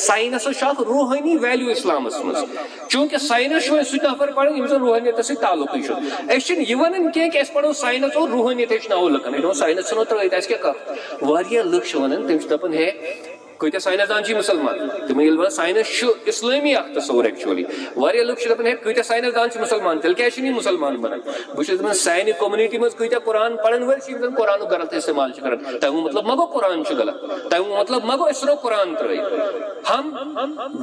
Science اخ روحانی value اسلامس مز چونکہ سائنس سہ نفر پڑھن یم زن روحانیت سی تعلق اس یہ ونان کی کہ پڑھو سائنس اور روحانیت ہو لکن سائنس ثھنو ترٲیِتھ اس کیا کر واریاہ لُکھ ونان تم دپان ہے کتیا سائنسدان مسلمان تم ون سائنس اسلامی اخ تصور ایکچولی واریاہ لُکھ دپان ہے کتیا سائنسدان مسلمان تیل کیا یہ مسلمان بنان بہت دپان سانہ کومنٹی مز کتیا قرآن پڑھن ول قرآن غلط استعمال کران تمیک مطلب ما گو قرآن غلط تمیک مطلب ما گو اس رو قرآن ترٲیِتھ ہم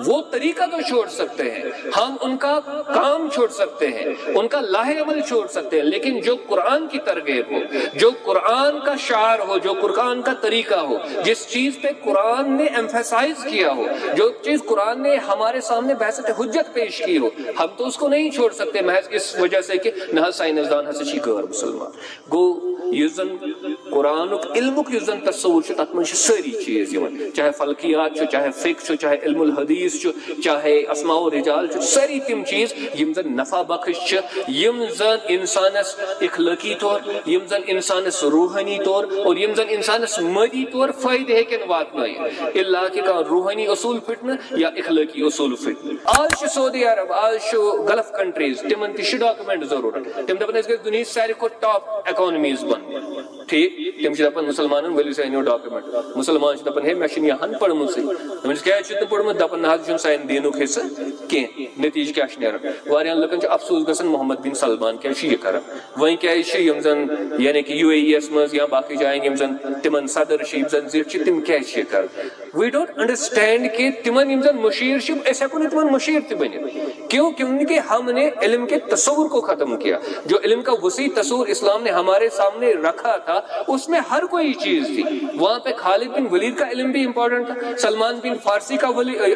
وہ طریقہ تو چھوڑ سکتے ہیں ہم ان کا کام چھوڑ سکتے ہیں ان کا لاہ عمل چھوڑ سکتے ہیں لیکن جو قرآن کی ترغیب ہو جو قرآن کا شعار ہو جو قرآن کا طریقہ ہو جس چیز پہ قرآن نے ایمفیسائز کیا ہو جو چیز قرآن نے ہمارے سامنے بحثت حجت پیش کی ہو ہم تو اس کو نہیں چھوڑ سکتے محض اس وجہ سے کہ نہ سائنسدان ہسا چھ غیر مسلمان گو یس زن قرآن علمک یس زن تصور تک من ساری چیز یوان چاہے فلکیات چاہے فقہ چاہے علم الحدیث چاہے اسماء و رجال ساری تم چیز یم زن نفع بخش یم زن انسانس اخلاقی طور یم زن انسانس روحانی طور اور یم زن انسانس مادی طور فائدہ ہیکن واتنائن اللہ کہ روحانی اصول پھٹن یا اخلاقی اصول پھٹن آج سعودی عرب آج گلف کنٹریز تمن تہ ڈاکومنٹ ضرورت تم دپان اس گژھِ دنیا ساروی کھۄتہٕ ٹاپ اکانمیز بن ٹھیک تم دپان مسلمان ؤلِو سا أنِو ڈاکومنٹ مسلمان دپان ہے مے چھُنہٕ یہِ ہن پٔرمٕژٕے دپان کیٛازِ چھُتھ نہٕ پوٚرمُت دپان نہ حظ چھُنہٕ سانہِ دیٖنُک حصہٕ کینٛہہ نتیٖجہٕ کیٛاہ چھُ نیران واریاہن لُکن چھُ افسوس گژھان محمد بن سلمان کیٛازِ چھُ یہِ کران وۄنۍ کیٛازِ چھِ یِم زن یعنی کہ یو اے ای یس منٛز یا باقٕے جاین یِم زن تمن صدر چھِ یِم زن زِٹھ چھِ تِم کیٛازِ چھِ یہِ کران وی ڈونٹ انڈرسٹینڈ کہ تمن یِم زن مشیر چھِ أسۍ ہٮ۪کو نہٕ تمن مشیر تہِ بٔنِتھ کیونکہ ہم نے علم کے تصور کو ختم کیا جو علم کا وسیع تصور اسلام نے ہمارے سامنے رکھا تھا اس میں ہر کوئی چیز تھی وہاں پہ خالد بن ولید کا علم بھی امپورٹنٹ تھا سلمان بن فارسی کا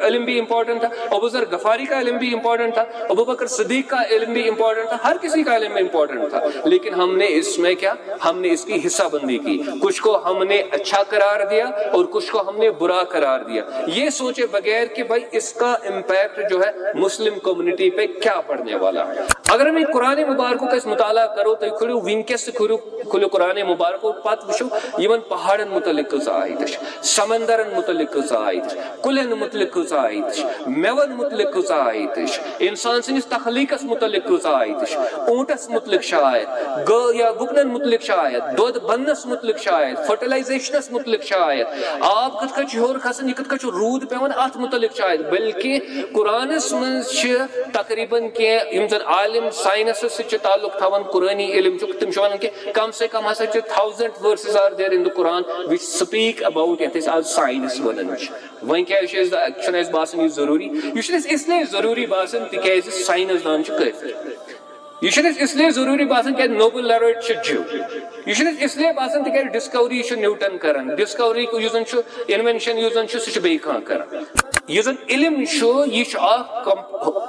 علم بھی امپورٹنٹ تھا ابو ذر غفاری کا علم بھی امپورٹنٹ تھا ابو بکر صدیق کا علم بھی امپورٹنٹ تھا ہر کسی کا علم امپورٹنٹ تھا لیکن ہم نے اس میں کیا ہم نے اس کی حصہ بندی کی کچھ کو ہم نے اچھا قرار دیا اور کچھ کو ہم نے برا قرار دیا یہ سوچے بغیر کہ بھائی اس کا امپیکٹ جو ہے مسلم کمیونٹی پہ کیا پڑنے والا ہے اگر ہمیں قرآن مبارک کا اس مطالعہ کرو تو کھلو ونکس کھلو قرآن مبارک پت وچو یمن پہاڑن متعلق آیت سمندرن متعلق آیت کلن متعلق آیت میون متعلق آیت انسان سنس تخلیقس متعلق آیت اونٹس متعلق آیت یا گپنن متعلق آیت دودھ بنس متعلق آیت فرٹیلائزیشنس متعلق آیت آپ کت کچھ ہور کھسن یہ کت کچھ رود پیون ات متعلق آیت بلکہ قرآنس من تقریباً کی یم زن عالم سائنس سے تعلق تھوان قرآنی علم تم ونان کہ کم سے کم ہسا 1000 verses are there in the Quran which speak about it as science ونان وۄنۍ کیٛازِ چھُنہٕ اَسہِ باسان یہِ ضروٗری یہِ چھُنہٕ اَسہِ اِسلیے ضروٗری باسان تِکیٛازِ ساینس دان چھُ کٲفی یہ چھُنہٕ اَسہِ اِسلیے ضروٗری باسان کیٛازِ نوبل لیرویٹ چھُ جِو یہ چھُنہٕ اَسہِ اِسلیے باسان تِکیٛازِ ڈسکوری چھُ نیوٹن کران ڈسکوری یُس زن چھُ انوینشن یُس زن چھُ سُہ چھُ بیٚیہِ کانٛہہ کران یہ زن علم چھُ یہ چھُ اکھ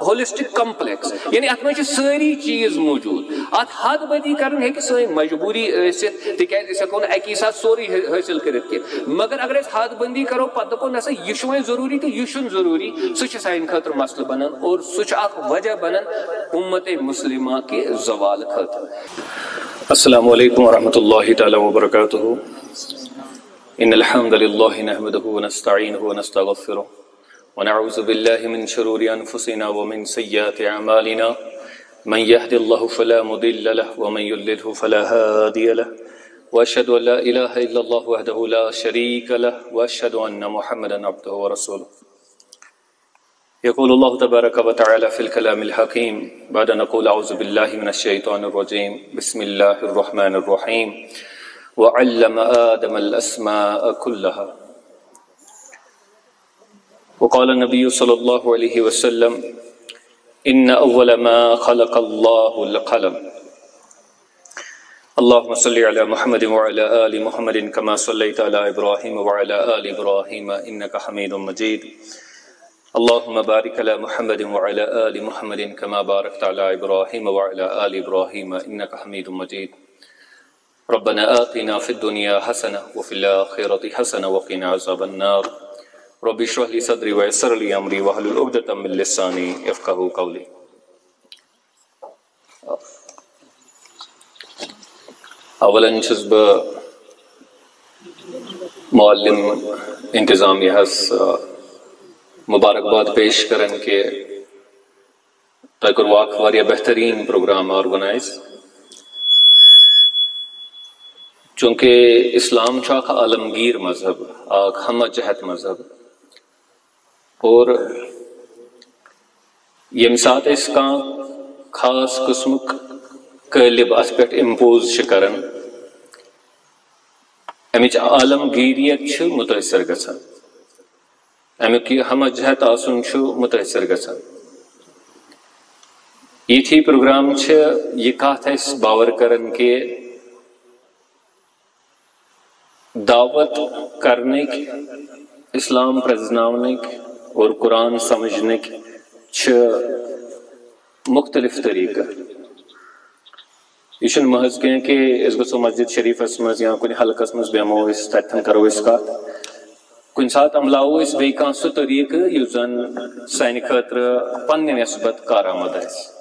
ہولسٹک کمپلیکس یعنی اتھ منٛز چھِ سٲری چیٖز موٗجوٗد اتھ حد بدی کرن ہیٚکہِ سٲنۍ مجبوٗری ٲسِتھ تِکیٛازِ أسۍ ہٮ۪کو نہٕ اکی ساتہٕ سورُے حٲصِل کٔرِتھ کینٛہہ مگر اگر أسۍ حد بندی کرو پتہٕ دپو نسا یہِ چھُ وۄنۍ ضروٗری تہٕ یہِ چھُنہٕ ضروٗری سُہ چھُ سانہِ خٲطرٕ مسلہٕ بنان اور سُہ چھُ اکھ وجہ بنان اُمت مسلمہ کے زوال خٲطرٕ السلام علیکم ورحمۃ اللہ تعالی وبرکاتہ ان الحمد للہ نحمده ونستعینه ونستغفره ونعوذ بالله من شرور انفسنا ومن سیئات اعمالنا من يهد الله فلا مضل له ومن يضلل فلا هادي له واشهد ان لا اله الا الله وحده لا شريك له واشهد ان محمدا عبده ورسوله يقول الله تبارك وتعالى في الكلام الحكيم بعد ان نقول اعوذ بالله من الشيطان الرجيم بسم الله الرحمن الرحيم وعلم آدم الأسماء كلها وقال النبي صلى الله عليه وسلم إن أول ما خلق الله القلم اللهم صل على محمد وعلى آل محمد كما صليت على إبراهيم وعلى آل إبراهيم إنك حميد مجيد اللهم بارك على محمد وعلى آل محمد كما باركت على إبراهيم وعلى آل إبراهيم إنك حميد مجيد ربنا آتنا في الدنيا حسنة وفي الآخرة حسنة وقنا عذاب النار رب اشرح لي صدري ويسر لي أمري واحلل عقدة من لساني يفقهوا قولي اولا چھُس بہٕ معلم انتظامیہ ہس مبارکباد پیش کرن کہ تۄہہِ کوٚروٕ اکھ واریاہ بہتریٖن پروگرام آرگنائز چونکہ اسلام چھُ اکھ عالمگیر مذہب اکھ ہمہ جہت مذہب اور ییٚمہِ ساتہٕ أسۍ کانٛہہ خاص قٕسمُک قٲلب اتھ پٮ۪ٹھ امپوز چھِ کران امِچ عالمگیریت چھِ متٲثر گژھان امیُک یہِ ہمہ جہت آسُن چھُ متٲثر گژھان یِتھی پروگرام چھِ یہِ کتھ اَسہِ باور کران کہ دعوت کرنٕکۍ اسلام پرزناونٕکۍ اور قرآن سمجھنٕکۍ چھِ مختلف طریقہٕ یہ چھُنہٕ محض کینٛہہ کہ أسۍ گژھو مسجد شریفس منٛز یا کُنہِ حلقس منٛز بیٚہمو أسۍ تتٮ۪ن کرو أسۍ کتھ کُنہِ ساتہٕ عملاوو أسۍ بیٚیہِ کانٛہہ سُہ طریقہٕ یُس زن سانہِ خٲطرٕ پننہِ نسبت کارآمد آسہِ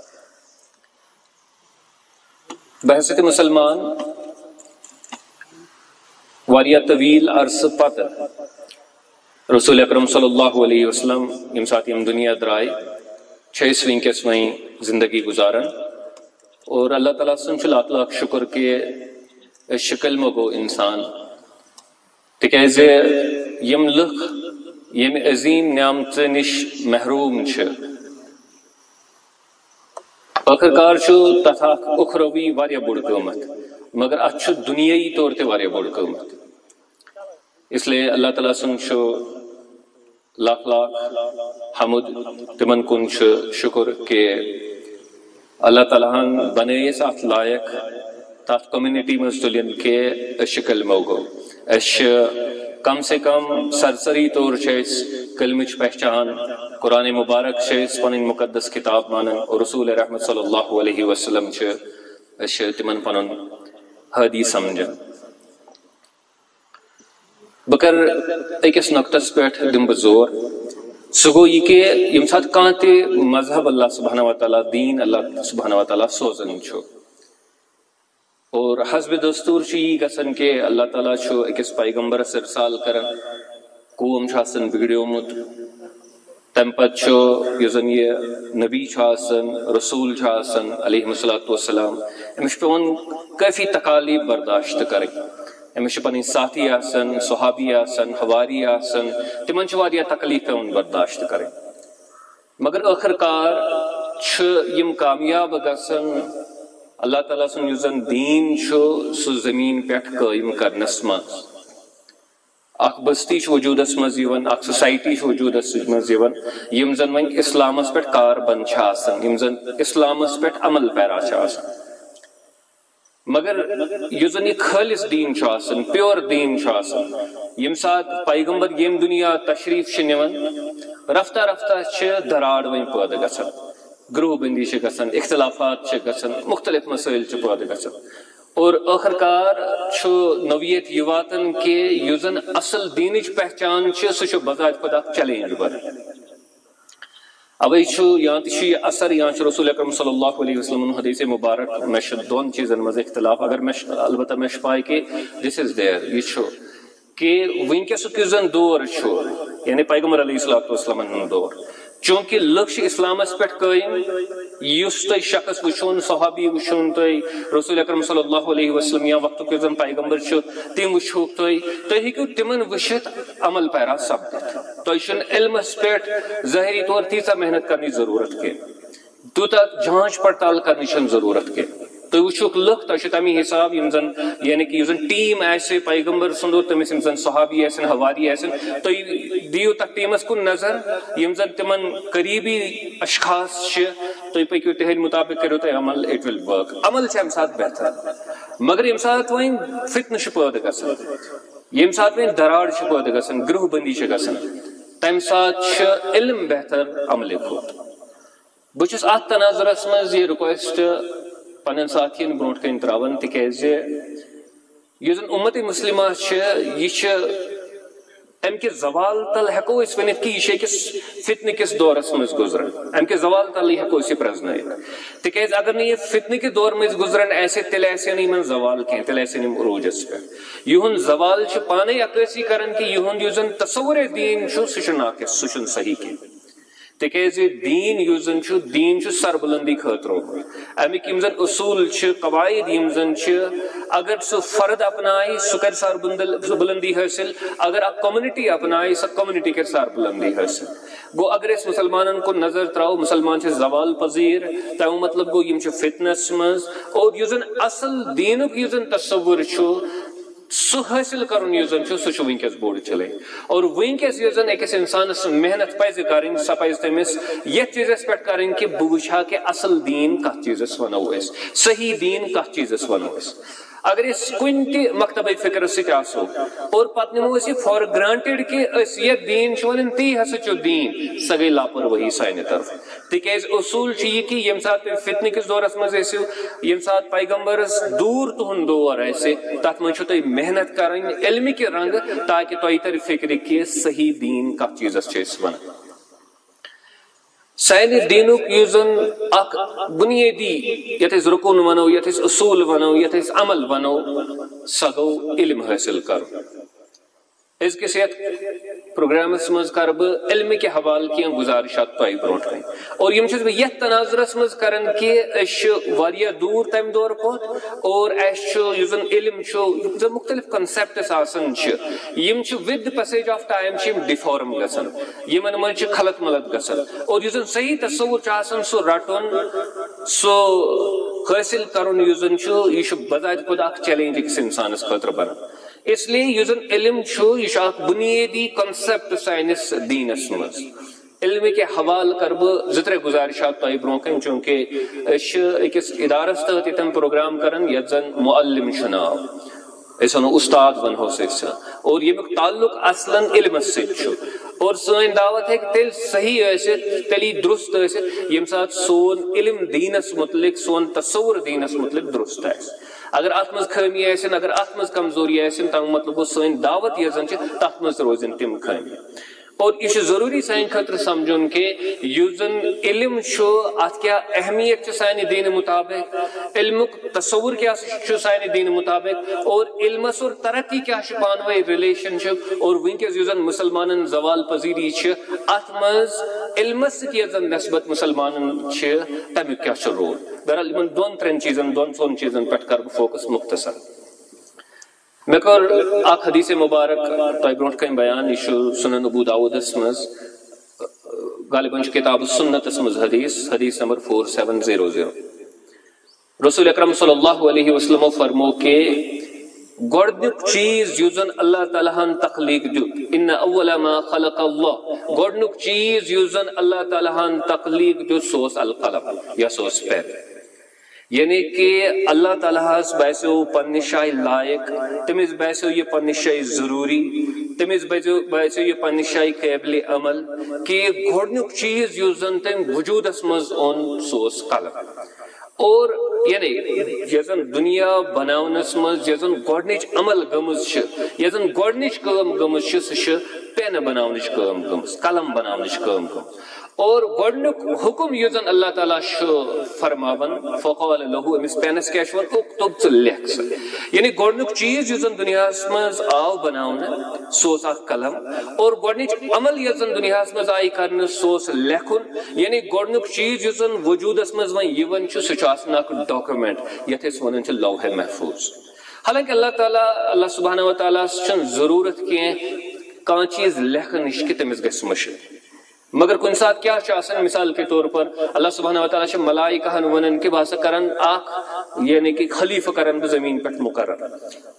بحثیت مسلمان واریاہ طویل عرصہٕ پتہٕ رسول اکرم صلی اللہ علیہ وسلم ییٚمہِ ساتہٕ یِم دُنیا درٛاے چھِ أسۍ وٕنکیٚس وۄنۍ زندگی گُزاران اور اللہ تعالیٰ سُنٛد چھُ لاکھ لاکھ شُکر کہ أسۍ چھِ کلمہٕ گوٚو انسان تِکیٛازِ یِم لُکھ ییٚمہِ عظیٖم نعمژٕ نِش محروٗم چھِ ٲخٕر کار چھُ تتھ اکھ اُخروی واریاہ بوٚڑ قۭمتھ مگر اتھ چھُ دُنیٲیی طور تہِ واریاہ بوٚڑ قۭمتھ اس لیے اللہ تعالیٰ سُنٛد چھُ لاکھ لاکھ حمد تِمن کُن چھُ شُکر کہ اللہ تعالیٰ ہن بنٲے أسۍ اتھ لایق تتھ کوٚمنٹی منٛز تُلٕنۍ کہ أسۍ چھِ کلمو گوٚو أسۍ چھِ کم سے کم سرسری طور چھِ أسۍ کلمٕچ پہچان قرآن مبارک چھِ أسۍ پنٕنۍ مقدس کتاب مانان اور رسول رحمت صلی اللہ علیہ وسلم چھِ أسۍ چھِ تِمن پنُن ہادی سمجھان بہٕ کرٕ أکِس نۄقطس پٮ۪ٹھ دِمہٕ بہٕ زور سُہ گوٚو یہِ کہ ییٚمہِ ساتہٕ کانٛہہ تہِ مذہب اللہ سبحانہ وتعالیٰ دیٖن اللہ سبحانہ وتعالیٰ سوزان چھُ اور حسبِ دستوٗر چھُ یی گژھان کہ اللہ تعالیٰ چھُ أکِس پیغمبرس ارسال کران قوم چھُ آسان بگڑیومُت تمہِ پتہٕ چھُ یُس زن یہِ نبی چھُ آسان رسوٗل چھُ آسان علیہ الصلوٰۃ والسلام أمِس چھُ پیٚوان کٲفی تکالیٖف برداشت کرٕنۍ أمِس چھِ پنٕنۍ ساتھی آسان صحابی آسان حواری آسان تِمن چھِ واریاہ تکلیٖف پیٚوان برداشت کرٕنۍ مگر ٲخٕر کار چھِ یِم کامیاب گژھان اللہ تعالیٰ سُنٛد یُس زن دیٖن چھُ سُہ زٔمیٖن پٮ۪ٹھ قٲیِم کرنس منٛز اکھ بستی چھِ وجوٗدس منٛز یِوان اکھ سوسایٹی چھِ وجوٗدس منٛز یِوان یِم زن وۄنۍ اسلامس پٮ۪ٹھ کاربند چھِ آسان یِم زن اسلامس پٮ۪ٹھ عمل پیرا چھِ آسان مگر یُس زن یہِ خٲلص دیٖن چھُ آسان پیور دیٖن چھُ آسان ییٚمہِ ساتہٕ پیغمبر ییٚمہِ دُنیا تشریٖف چھِ نِوان رفتہ رفتہ چھِ دراڑ وۄنۍ پٲدٕ گژھان گروہ بندی چھِ گژھان اختلافات چھِ گژھان مختلف مسٲیل چھِ پٲدٕ گژھان اور ٲخٕر کار چھُ نوعیت یہِ واتان کہ یُس زن اصل دیٖنٕچ پہچان چھِ سُہ چھُ بذات خود اکھ چیلینج بنان اوے چھُ یا تہِ چھُ یہِ اثر یا چھُ رسول اکرم صلی اللہ علیہ وسلم حدیث مبارک مےٚ چھُ دۄن چیٖزن منٛز اختلاف اگر البتہ مےٚ چھُ پاے کہ دس از دیر یہِ چھُ کہ وٕنکیٚسُک یُس زن دور چھُ یعنی پیغمبر علیہ الصلوۃ والسلامن ہُنٛد دور چوٗنکہِ لُکھ چھِ اسلامس پٮ۪ٹھ قٲیِم یُس تۄہہِ شخص وٕچھُن صحابی وٕچھُن تۄہہِ رسول اکرم صلی اللہ علیہ وسلم یا وقتُک یُس زن پیغمبر چھُ تِم وٕچھوکھ تُہۍ ہیٚکِو تِمن وٕچھِتھ عمل پیرا سپدِتھ تۄہہِ چھُنہٕ علمس پٮ۪ٹھ ظٲہری طور تیٖژاہ محنت کرنٕچ ضروٗرت کینٛہہ تیوٗتاہ جانچ پڑتال کرنٕچ چھنہٕ ضروٗرت کینٛہہ تُہۍ وٕچھوکھ لُکھ تۄہہِ چھُ تمی حساب یِم زن یعنی کہ یُس زن ٹیٖم آسہِ پیغمبر سُنٛد اور تٔمِس یِم زن صحابی آسن حواری آسن تُہۍ دِیِو تتھ ٹیٖمس کُن نظر یِم زن تِمن قریٖبی اشخاص چھِ تُہۍ پٔکِو تِہنٛدِ مُطابق کٔرِو تُہۍ عمل اٹ ول ؤرک عمل چھُ امہِ ساتہٕ بہتر مگر ییٚمہِ ساتہٕ وۄنۍ فتنہٕ چھُ پٲدٕ گژھان ییٚمہِ ساتہٕ وۄنۍ دراڑ چھِ پٲدٕ گژھان گروہ بندی چھِ گژھان تمہِ ساتہٕ چھُ علم بہتر عملہِ کھۄتہٕ بہٕ چھُس اتھ تناظرس منٛز یہِ رِکویسٹ پننٮ۪ن ساتھین برونٛٹھ کَنۍ تراوان تِکیٛازِ یُس زن اُمت مُسلمہ چھِ یہِ چھِ ام کے زوال تل ہیکو اس ونت کہ یہ کس فتنہ کس دورس مز گزرن ام کے زوال تل ہیکو اس پرزنائت تکیاز اگر نہیں یہ فتنہ کے دور مز گزرن ایسے تیل ایسے نہیں من زوال کہیں تیل ایسے نہیں عروجس پہ یہن زوال چھ پانے عکاسی کرن کہ یہن یوزن تصور دین چھو سچ ناقص سچن صحیح کی تکیاز دین یوزن چھو دین چھو سربلندی خاطرو امیک یم زن اصول چھ قواعد یم زن چھ اگر سو فرد اپنائی سو کر سربلندی حاصل اگر اک کمیونٹی اپنائی سو کمیونٹی کر سربلندی حاصل گو اگر اس مسلمانن کو نظر تراؤ مسلمان چھ زوال پذیر تو مطلب گو یم چھ فتنس مز اور یوزن اصل دینک یوزن تصور چھو سو حاصل کرن یوزن چھو سو چھو ونکس بوڑ چلے اور ونکس یوزن ایکس انسان محنت پائز کریں سا پائز تمس یہ چیز پہ کریں کہ بہ وچھا کہ اصل دین کت چیزس ونو اس صحیح دین کت چیزس ونو اس اگر اس کن تہ مکتب فکر ست آسو اور پتہ نمو اس فار گرانٹڈ کہ اس یہ دین ون تی ہسا چو دین سہ گئی لاپرواہی سانہ طرف تکیاز اصول یہ کہ یم سات فتنہ کس دورس مز ٲسِو یم سات پیغمبرس دور تہن دور آسہِ تت من چھو تُہۍ محنت کریں علم کے رنگ تاکہ تۄہہِ تر فکر کہ صحیح دین کت چیزس چھ أسۍ ونان سانہ دینک یوزن اک بنیادی یت رکن ونو یت اصول ونو یت عمل ونو سہ گو علم حاصل کرو ازکس یت پروگرامس مز کر بہ علم کے حوالہ کی گزارشات تہ برونٹ کن اور یم چھس بہ یت تناظرس مز کرن کہ اس واریاہ دور تم دور پت اور اس یوزن علم چھ مختلف کنسپٹس آسان چھ یم چھ ود پیسیج آف ٹائم چھ ڈیفارم گژھان یمن من چھ خلط ملط گژھان اور یوزن صحیح تصور چھ آسان سو رٹن سو حاصل کرن یوزن چھ یہ بذات خود اخ چیلنج اکس انسانس خاطر بنان اس لیے یوزن علم چھو یہ اخ بنیادی کنسپٹ سائنس دینس مز علم کے حوالہ کر بہ زٕ ترٛےٚ گزارشات تہ برو کن چونکہ أکس ادارس تحت یتن پروگرام کرن یت زن معلم چھ ناو أسۍ ونو استاد ونہوس أسۍ اور یمیُک تعلق اصلا علمس سۭتۍ چھُ اور سٲنۍ دعوت ہیٚکہِ تیٚلہِ صحیح ٲسِتھ تیٚلی درست ٲسِتھ ییٚمہِ ساتہٕ سون علم دیٖنس متعلق سون تصور دیٖنس متعلق درست آسہِ اگر ات مز خامی آسن اگر ات مز کمزوری آسن تم مطلب گو سن دعوت یہ زن تت مز روزن تم خامی اور یہ ضروری سان خاطر سمجھن کہ یوزن علم ات کیا اہمیت سانہ دین مطابق علمک تصور کیا سانہ دین مطابق اور علمس اور ترقی کیا پانو ریلیشن شپ اور ونکس یوزن مسلمان زوال پذیری ات مز علمس زن نسبت مسلمان تمیک کیا رول بہرحال ان دون ترین چیزن دون ژون چیزن پہ کر فوکس مختصر میں کر اخ حدیث مبارک تہ برونٹ کن بیان یہ سنن ابو داؤدس مز غالباً کتاب السنتس مز حدیث نمبر 4700 رسول اکرم صلی اللہ علیہ وسلم فرمو کہ گۄڈنیُک چیز یُس زن اللہ تعالیٰ ہن تخلیق دیُت ان اول ما خلق اللہ گۄڈنیُک چیز یُس زن اللہ تعالیٰ ہن تخلیق دیُت سُہ اوس القلم یا سُہ اوس پین یعنی کہ اللہ تعالیٰ باسیو پنہ جائے لائق تمس باسیو یہ پنہ جائے ضروری تمس باسیو یہ پنہ جائے قابل عمل کہ گۄڈنیُک چیز یُس زن تم وجودس مز اون سُہ اوس قلم اور یعنی یزن دنیا بناونس مز یزن گۄڈنِچ عمل گٔمٕژ چھِ یزن گۄڈنِچ کٲم گٔمٕژ چھِ سُہ چھِ پینہٕ بناونٕچ کٲم گٔمٕژ قلم بناونٕچ کٲم گٔمٕژ اور گۄڈنیُک حکم یُس زن اللہ تعالیٰ چھُ فرماون فقال له أمِس پینس کیاہ چھُ ونان اُکتب ژٕ لیکھ سا یعنی گۄڈنیُک چیز یُس زن دُنیاہس منٛز آو بناونہٕ سُہ اوس اکھ قلم اور گۄڈنِچ عمل یۄس زن دُنیاہس منٛز آیہِ کرنہٕ سُہ اوس لیکھُن یعنی گۄڈنیُک چیز یُس زن وجوٗدس منٛز وۄنۍ یِوان چھُ سُہ چھُ آسان اکھ ڈاکومنٹ یتھ أسۍ ونان چھِ لوح محفوظ حالانکہ اللہ تعالیٰ اللہ سبحانہ و تعالیٰ چھنہٕ ضروٗرت کینٛہہ کانٛہہ چیز لیکھنٕچ کہ تٔمِس گژھِ مٔشِد مگر کُنہِ ساتہٕ کیاہ چھُ آسان مثال کے طور پر اللہ سبحانہ و تعالیٰ چھِ ملائکہن ونان کہ بہٕ ہسا کرن اکھ یعنی کہ خلیفہ کرن بہٕ زمین پٮ۪ٹھ مقرر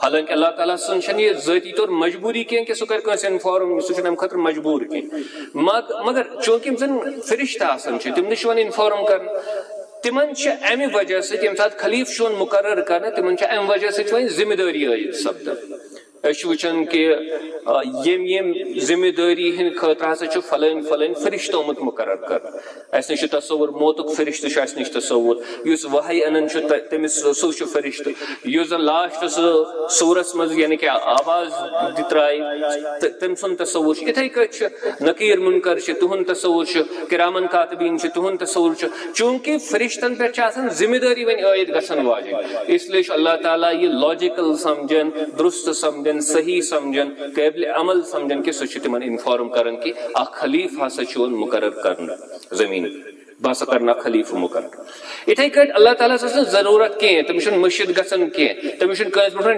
حالانکہ اللہ تعالیٰ سٕنٛز چھنہٕ یہِ ذٲتی طور مجبوٗری کینٛہہ کہ سُہ کرِ کٲنٛسہِ انفارم سُہ چھُنہٕ امہِ خٲطرٕ مجبوٗر کینٛہہ مگر چوٗنکہِ یِم زن فرشتہٕ آسان چھِ تِمنٕے چھُ وۄنۍ انفارم کران تمن امہ وجہ سۭتۍ ییٚمہِ ساتہٕ خلیفہٕ چھُ یِوان مقرر کرنہٕ تمن امہ وجہ سۭتۍ وۄنۍ ذمہٕ دٲری عٲید سپدان وچان کہ یم ذمہ داری ہند خاطر ہسا فلن فلن فرشتہ آمت مقرر کر اس نش تصور موتک فرشتہ اس نش تصور اس وحی انان تمس سہ فرشتہ اس زن لاسٹ سورس مز یعنی کہ آواز ترائے تم سن تصور اتھے کٹ نقیر منکر تہند تصور کرامن کاتبین تہند تصور چونکہ فرشتن پہ ذمہ داری ون عائد گھن واجن اس لیے اللہ تعالیٰ یہ لاجیکل سمجھن درست سمجھن صحیح سمجھن قابل عمل سمجھن کہ سہ تمن انفارم کرن کہ اخ خلیف ہسا مقرر کرنا زمین بس کرنا خلیف مقرر اتھے کٹ اللہ تعالیٰ ضرورت کی تمس مشد گھن کی تمس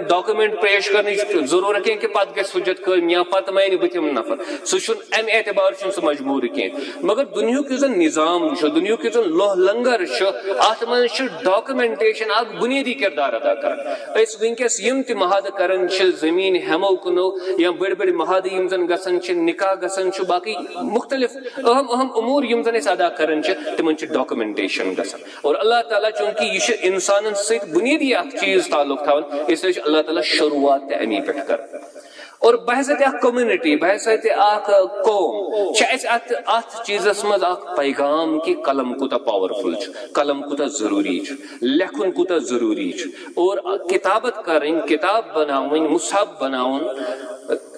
ڈاکومنٹ پیش کرنے ضرورت کی کہ پتہ گھس حجت قائم یا پتہ مانہ بتم نفر سہ ام اعتبار سہ مجبور کی مگر دنیا زن نظام دنیا زن لوہ لنگر ات من ڈاکومنٹیشن اخ بنیادی کردار ادا کر ونکس یم تہ محادہ کران زمین ہمو کنو یا بڑ بڑ محادہ یم زن گھن نکاح گھن باقی مختلف اہم اہم امور یم زن ادا کران تمن ڈاکومنٹیشن گھن اور اللہ تعالیٰ چونکہ یہ انسان ست بنیادی اخ چیز تعلق تھوان اس لیے اللہ تعالیٰ شروعات امی پہ کر اور بحثت اخ کمیونٹی بحثت اخ قوم ات چیزس مز اخ پیغام کہ قلم کوتا پاورفل قلم کوتا ضروری لکھن کوتا ضروری اور کتابت کریں کتاب بناون مصحف بناون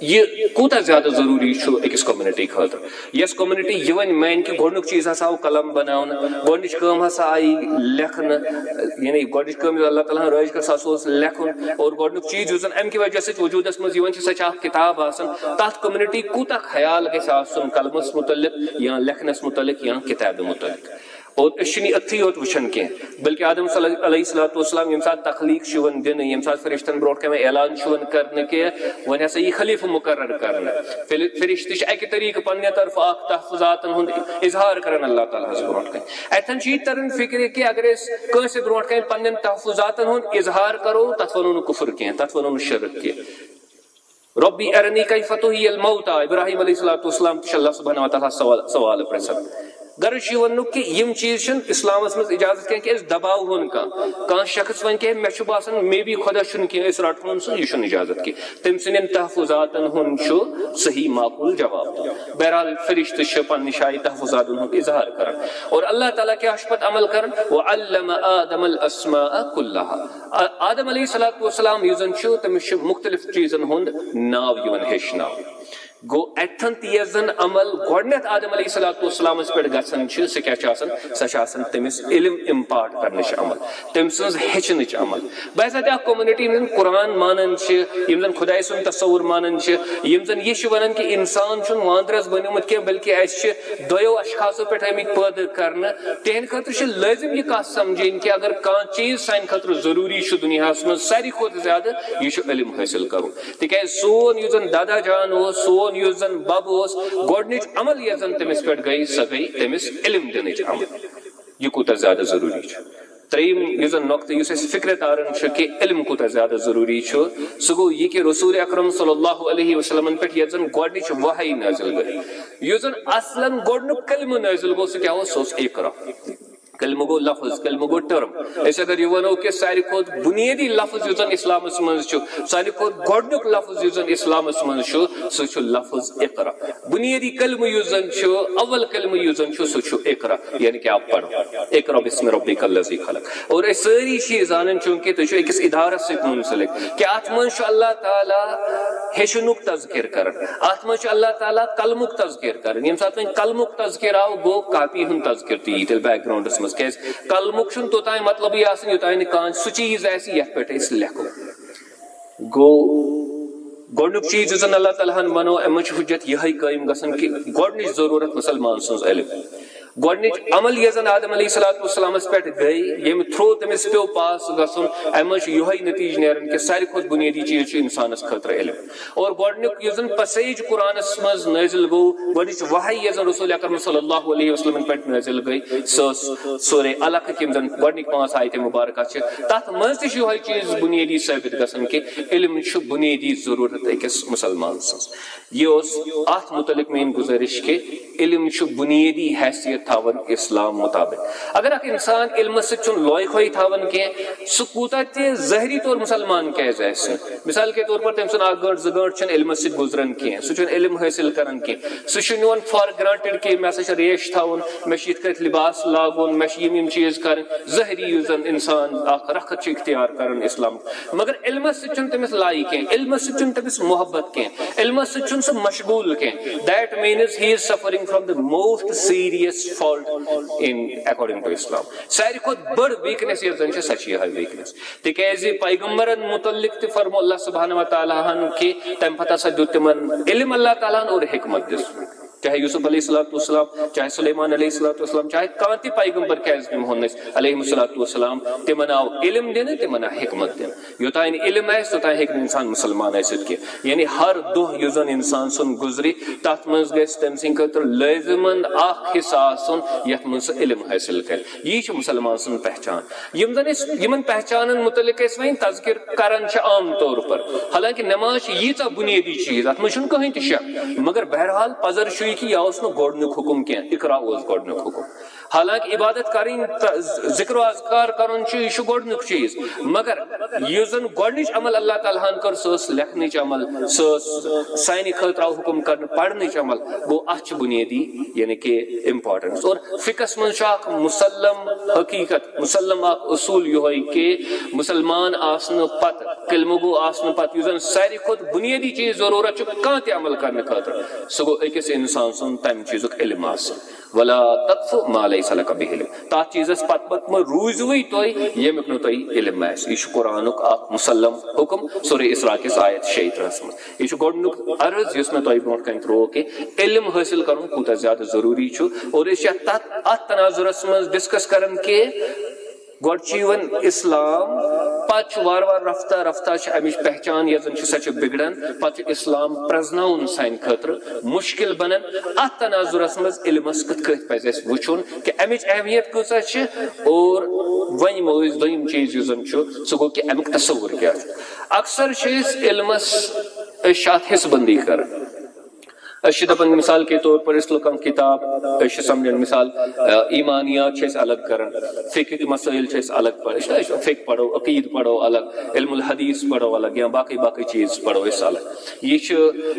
یہ کوتا زیادہ ضروری اکس کمیونٹی خاطر یس کمیونٹی یہ ون مان کہ گۄڈنیُک چیز ہسا آو قلم بناون گۄڈنِچ کٲم ہسا آئی لکھن یعنی گۄڈنِچ کٲم اللہ تعالیٰ رٲج کر سا اوس لکھن اور گۄڈنیُک چیز یُس زن امہِ کہِ وجہ سۭتۍ وجوٗدس منٛز یِوان چھِ سۄ چھِ اکھ کتاب آسان تتھ کمیونٹی کوٗتاہ خیال گژھِ آسُن قلمس متعلق یا لکھنس متعلق یا کتابہِ متعلق اور اتھی یوت وچان کی بلکہ آدم علیہ السلام یم سات تخلیق دن یم سات فرشتن برو کم اعلان کرنے کے ون ہسا یہ خلیف مقرر کرنا فرشتہ اکہ طریقہ پنہ طرف اخ تحفظات ہند اظہار کرن اللہ تعالیٰ برو کن اتن یہ ترن فکر کہ اگر کنس برو کن پنن تحفظات ہند اظہار کرو تت ونو کفر کی تت ونو شرک کی ربی ارنی کیف تحیی الموتى ابراہیم علیہ السلام تہ اللہ سبحانہ و تعالیٰ سوال پرسن غرض یہ ون کہ یم چیز اسلامس مز اجازت کی دباؤ ہون کان شخص ون کہ مے باسان مے بھی خدا چھ کی رٹن سہ یہ اجازت کی تم سن تحفظات ہن صحیح معقول جواب بہرحال فرشتہ پنہ جائے تحفظات ہند اظہار کران اور اللہ تعالیٰ کیا پتہ عمل کران وعلم آدم الاسماء كلها آدم علیہ السلام یس زن تمس مختلف چیزن ہند ناو یوان ہیچناو گو اتن تیز زن عمل گوڈنیت آدم علیہ السلام پہ گھن سہ تمس علم امپارٹ کرنچ عمل تم سن ہچنچ عمل بحثت اخ کمیونٹی قرآن مانان یم زن خدا سن تصور مانان یم زن یہ ونان کہ انسان چھ واندرس بنیومت کی بلکہ اس دویو اشخاصو پہ آمت پید کرنا تہند خاطر لازم یہ کت سمجھن کہ اگر کان چیز سان خاطر ضروری دنیا من ساری کھت زیادہ یہ علم حاصل کرو تکیاز سون یہ زن دادا جان سون یس زن بب گۄڈنِچ عمل یس زن تمس پہ گئی سہ گئی تمس علم دنچ عمل یہ کوتا زیادہ ضروری تریم یہ زن نقطہ اس فکر تارن کہ علم کوتا زیادہ ضروری سہ گو یہ کہ رسول اکرم صلی اللہ علیہ وسلم پہ یہ زن گۄڈنِچ وحی نازل گئی یہ زن اصلا گۄڈنیُک کلمہ نازل گو سہ کیا سہ اقرا کلمہ گو لفظ کلمہ گو ٹرم اس اگر یہ ونو کہ ساری کھت بنیادی لفظ یس زن اسلامس من ساری کھت گۄڈنیُک لفظ یس زن اسلامس من سہ لفظ اقرا بنیادی کلمہ یس زن اول کلمہ یس زن سہ اقرا یعنی کہ آپ پڑھو اقرا بسم ربک الذی خلق اور اس ساری چیز زانن چونکہ تہ اکس ادارس ست منسلک کہ ات من اللہ تعالیٰ ہیچنک تذکر کرن ات من اللہ تعالیٰ قلمک تذکر کرن یم سات قلمک تذکر آو گو کاپی ہند تذکر تھی تیل بیک گراؤنڈس کلمک توتان مطلب آسان یوتان کان سہ چیز یت پہ لکھو گو گۄڈنیُک چیز زن اللہ تعالیٰ ہن ونو ام حجت یہ قائم گژھان کہ گۄڈنِچ ضرورت مسلمان سن علم گۄڈنِچ عمل یہ زن آدم علیہ السلام پہ گئی یم تھرو تمس پیو پاس گژھن ام یہ نتیجہ نیران کہ ساری کھت بنیادی چیز انسانس خاطر علم اور گۄڈنیُک یُس زن پسیج قرآنس مز نازل گو گۄڈنِچ وحی یس زن رسول اکرم صلی اللہ علیہ وسلم پہ نازل گئی سہ سورہ علق یم زن گۄڈنِک 5 آیت مبارکہ تتھ مز تہ یہ چیز بنیادی ثابت گژھان کہ علم بنیادی ضرورت اکس مسلمان سن یہ ات متعلق میری گزارش کہ علم بنیادی حیثیت تھاون اسلام مطابق اگر اکھ انسان علم سچن لوئی کھوئی تھاون کی سہ کوتا تے ظاہری طور مسلمان کیز ایسے مثال کے طور پر تم سن اکھ گھنٹ زٕ گھنٹ چھن علم سۭتۍ گزران کی سہ چھن علم حاصل کران کی سہ چھ نون فار گرانٹڈ کہ مے ہسا ریش تھاون مے چھ یتھ کٔنۍ لباس لاگُن مے چھ یم چیز کرن ظاہری یُس زن انسان اکھ رخت چھ اختیار کران اسلام مگر علم سۭتۍ چھن تمس لایق کی علم سۭتۍ چھن تمس محبت کی علم سۭتۍ چھن سہ مشغول کی that means he is suffering from the most serious fault in according to Islam. ساری کھوت بڑ ویکنس یہ زن سچ یہ ویکنس تکیازِ پیغمبرن متعلق تہ فرمو اللہ سبحانہ و تعالیٰ ہن کہ تم پتہ سا دیت تمن علم اللہ تعالیٰ اور حکمت دس چاہے یوسف علیہ السلام چاہے سلیمان علیہ السلام چاہے کانٛہہ تہِ پیغمبر کیازِ نِمہون أسۍ علیہ السلام تمن آو علم دن تمن آو حکمت دن یوتان علم آسہِ توتان ہیٚکہِ نہٕ انسان مسلمان ٲسِتھ کینٛہہ یعنی ہر دۄہ یُس زن انسان سُنٛد گُزرِ تتھ منٛز گژھِ تٔمۍ سٕنٛدِ خٲطرٕ لٲزمن اکھ حصہٕ آسُن یتھ منٛز سُہ علم حٲصل کرِ یی چھِ مسلمان سٕنٛز پہچان یم زن أسۍ یمن پہچانن متعلق أسۍ وۄنۍ تذکر کران چھِ عام طور پر حالانکہ نماز چھِ ییٖژاہ بنیٲدی چیٖز اتھ منٛز چھُنہٕ کٕہٕنۍ تہِ شک مگر بہرحال پزر چھُ کہ یہ اوس نہٕ گۄڈنیُک حکم کینٛہہ اقرا اوس گۄڈنیُک حکم حالانکہ عبادت کرٕنۍ ذکر و اذکار کرُن چھُ یہ چھُ گۄڈنیُک چیٖز مگر یُس زن گۄڈنِچ عمل اللہ تعالیٰ ہن کٔر سۄ ٲس لیکھنٕچ عمل سۄ ٲس سانہِ خٲطرٕ آو حکم کرنہٕ پرنٕچ عمل گوٚو اتھ چھِ بنیٲدی یعنی کہ امپارٹنس اور فقہس منٛز چھُ اکھ مسلم حقیقت مسلم اکھ اصوٗل یہوے کہ مسلمان آسنہٕ پتہٕ کلمہٕ گوٚو آسنہٕ پتہٕ یُس زن ساروی کھۄتہٕ بنیٲدی چیٖز ضروٗرت چھُ کانٛہہ تہِ عمل کرنہٕ خٲطرٕ سُہ گوٚو أکِس انسان سُنٛد تمہِ چیٖزُک علم آسُن ولا تقف ما ليس لك به علم تات چیزس پت مہ روزوٕے تُہۍ ییٚمیُک نہٕ تۄہہِ علم آسہِ یہِ چھُ قرآنُک اکھ مسلم حکم سورہ اسراء کِس آیت 36 منٛز یہِ چھُ گۄڈنیُک عرض یُس مےٚ تۄہہِ برونٛٹھ کنہِ تروو کہ علم حٲصل کرُن کوٗتاہ زیادٕ ضروٗری چھُ اور أسۍ چھِ اتھ تناظرس منٛز ڈسکس کران کہ گۄڈٕ چھُ یِوان اسلام پتہٕ چھُ وارٕ وارٕ رفتہ رفتہ چھِ امِچ پہچان یۄس زن چھِ سۄ چھِ بگڑان پتہٕ چھُ اسلام پرزناوُن سانہِ خٲطرٕ مشکل بنان اتھ تناظرس منٛز علمس کِتھ کٔنۍ پزِ اسہِ وٕچھُن کہ امِچ اہمیت کۭژاہ چھِ اور وۄنۍ یِمو أسۍ دوٚیِم چیٖز یُس زن چھُ سُہ گوٚو کہ امیُک تصور کیاہ چھُ اکثر چھِ أسۍ علمس أسۍ چھِ اتھ حصہٕ بندی کران أسۍ دپان مثال کے طور پر اس لکم کتاب أسۍ سمجھن مثال ایمانیات چھِ الگ کران فقہ مسائل چھِ الگ پڑھان فقہ پڑھو عقید پڑھو الگ علم الحدیث پڑھو الگ یا باقی باقی چیز پڑھو أسۍ الگ یہ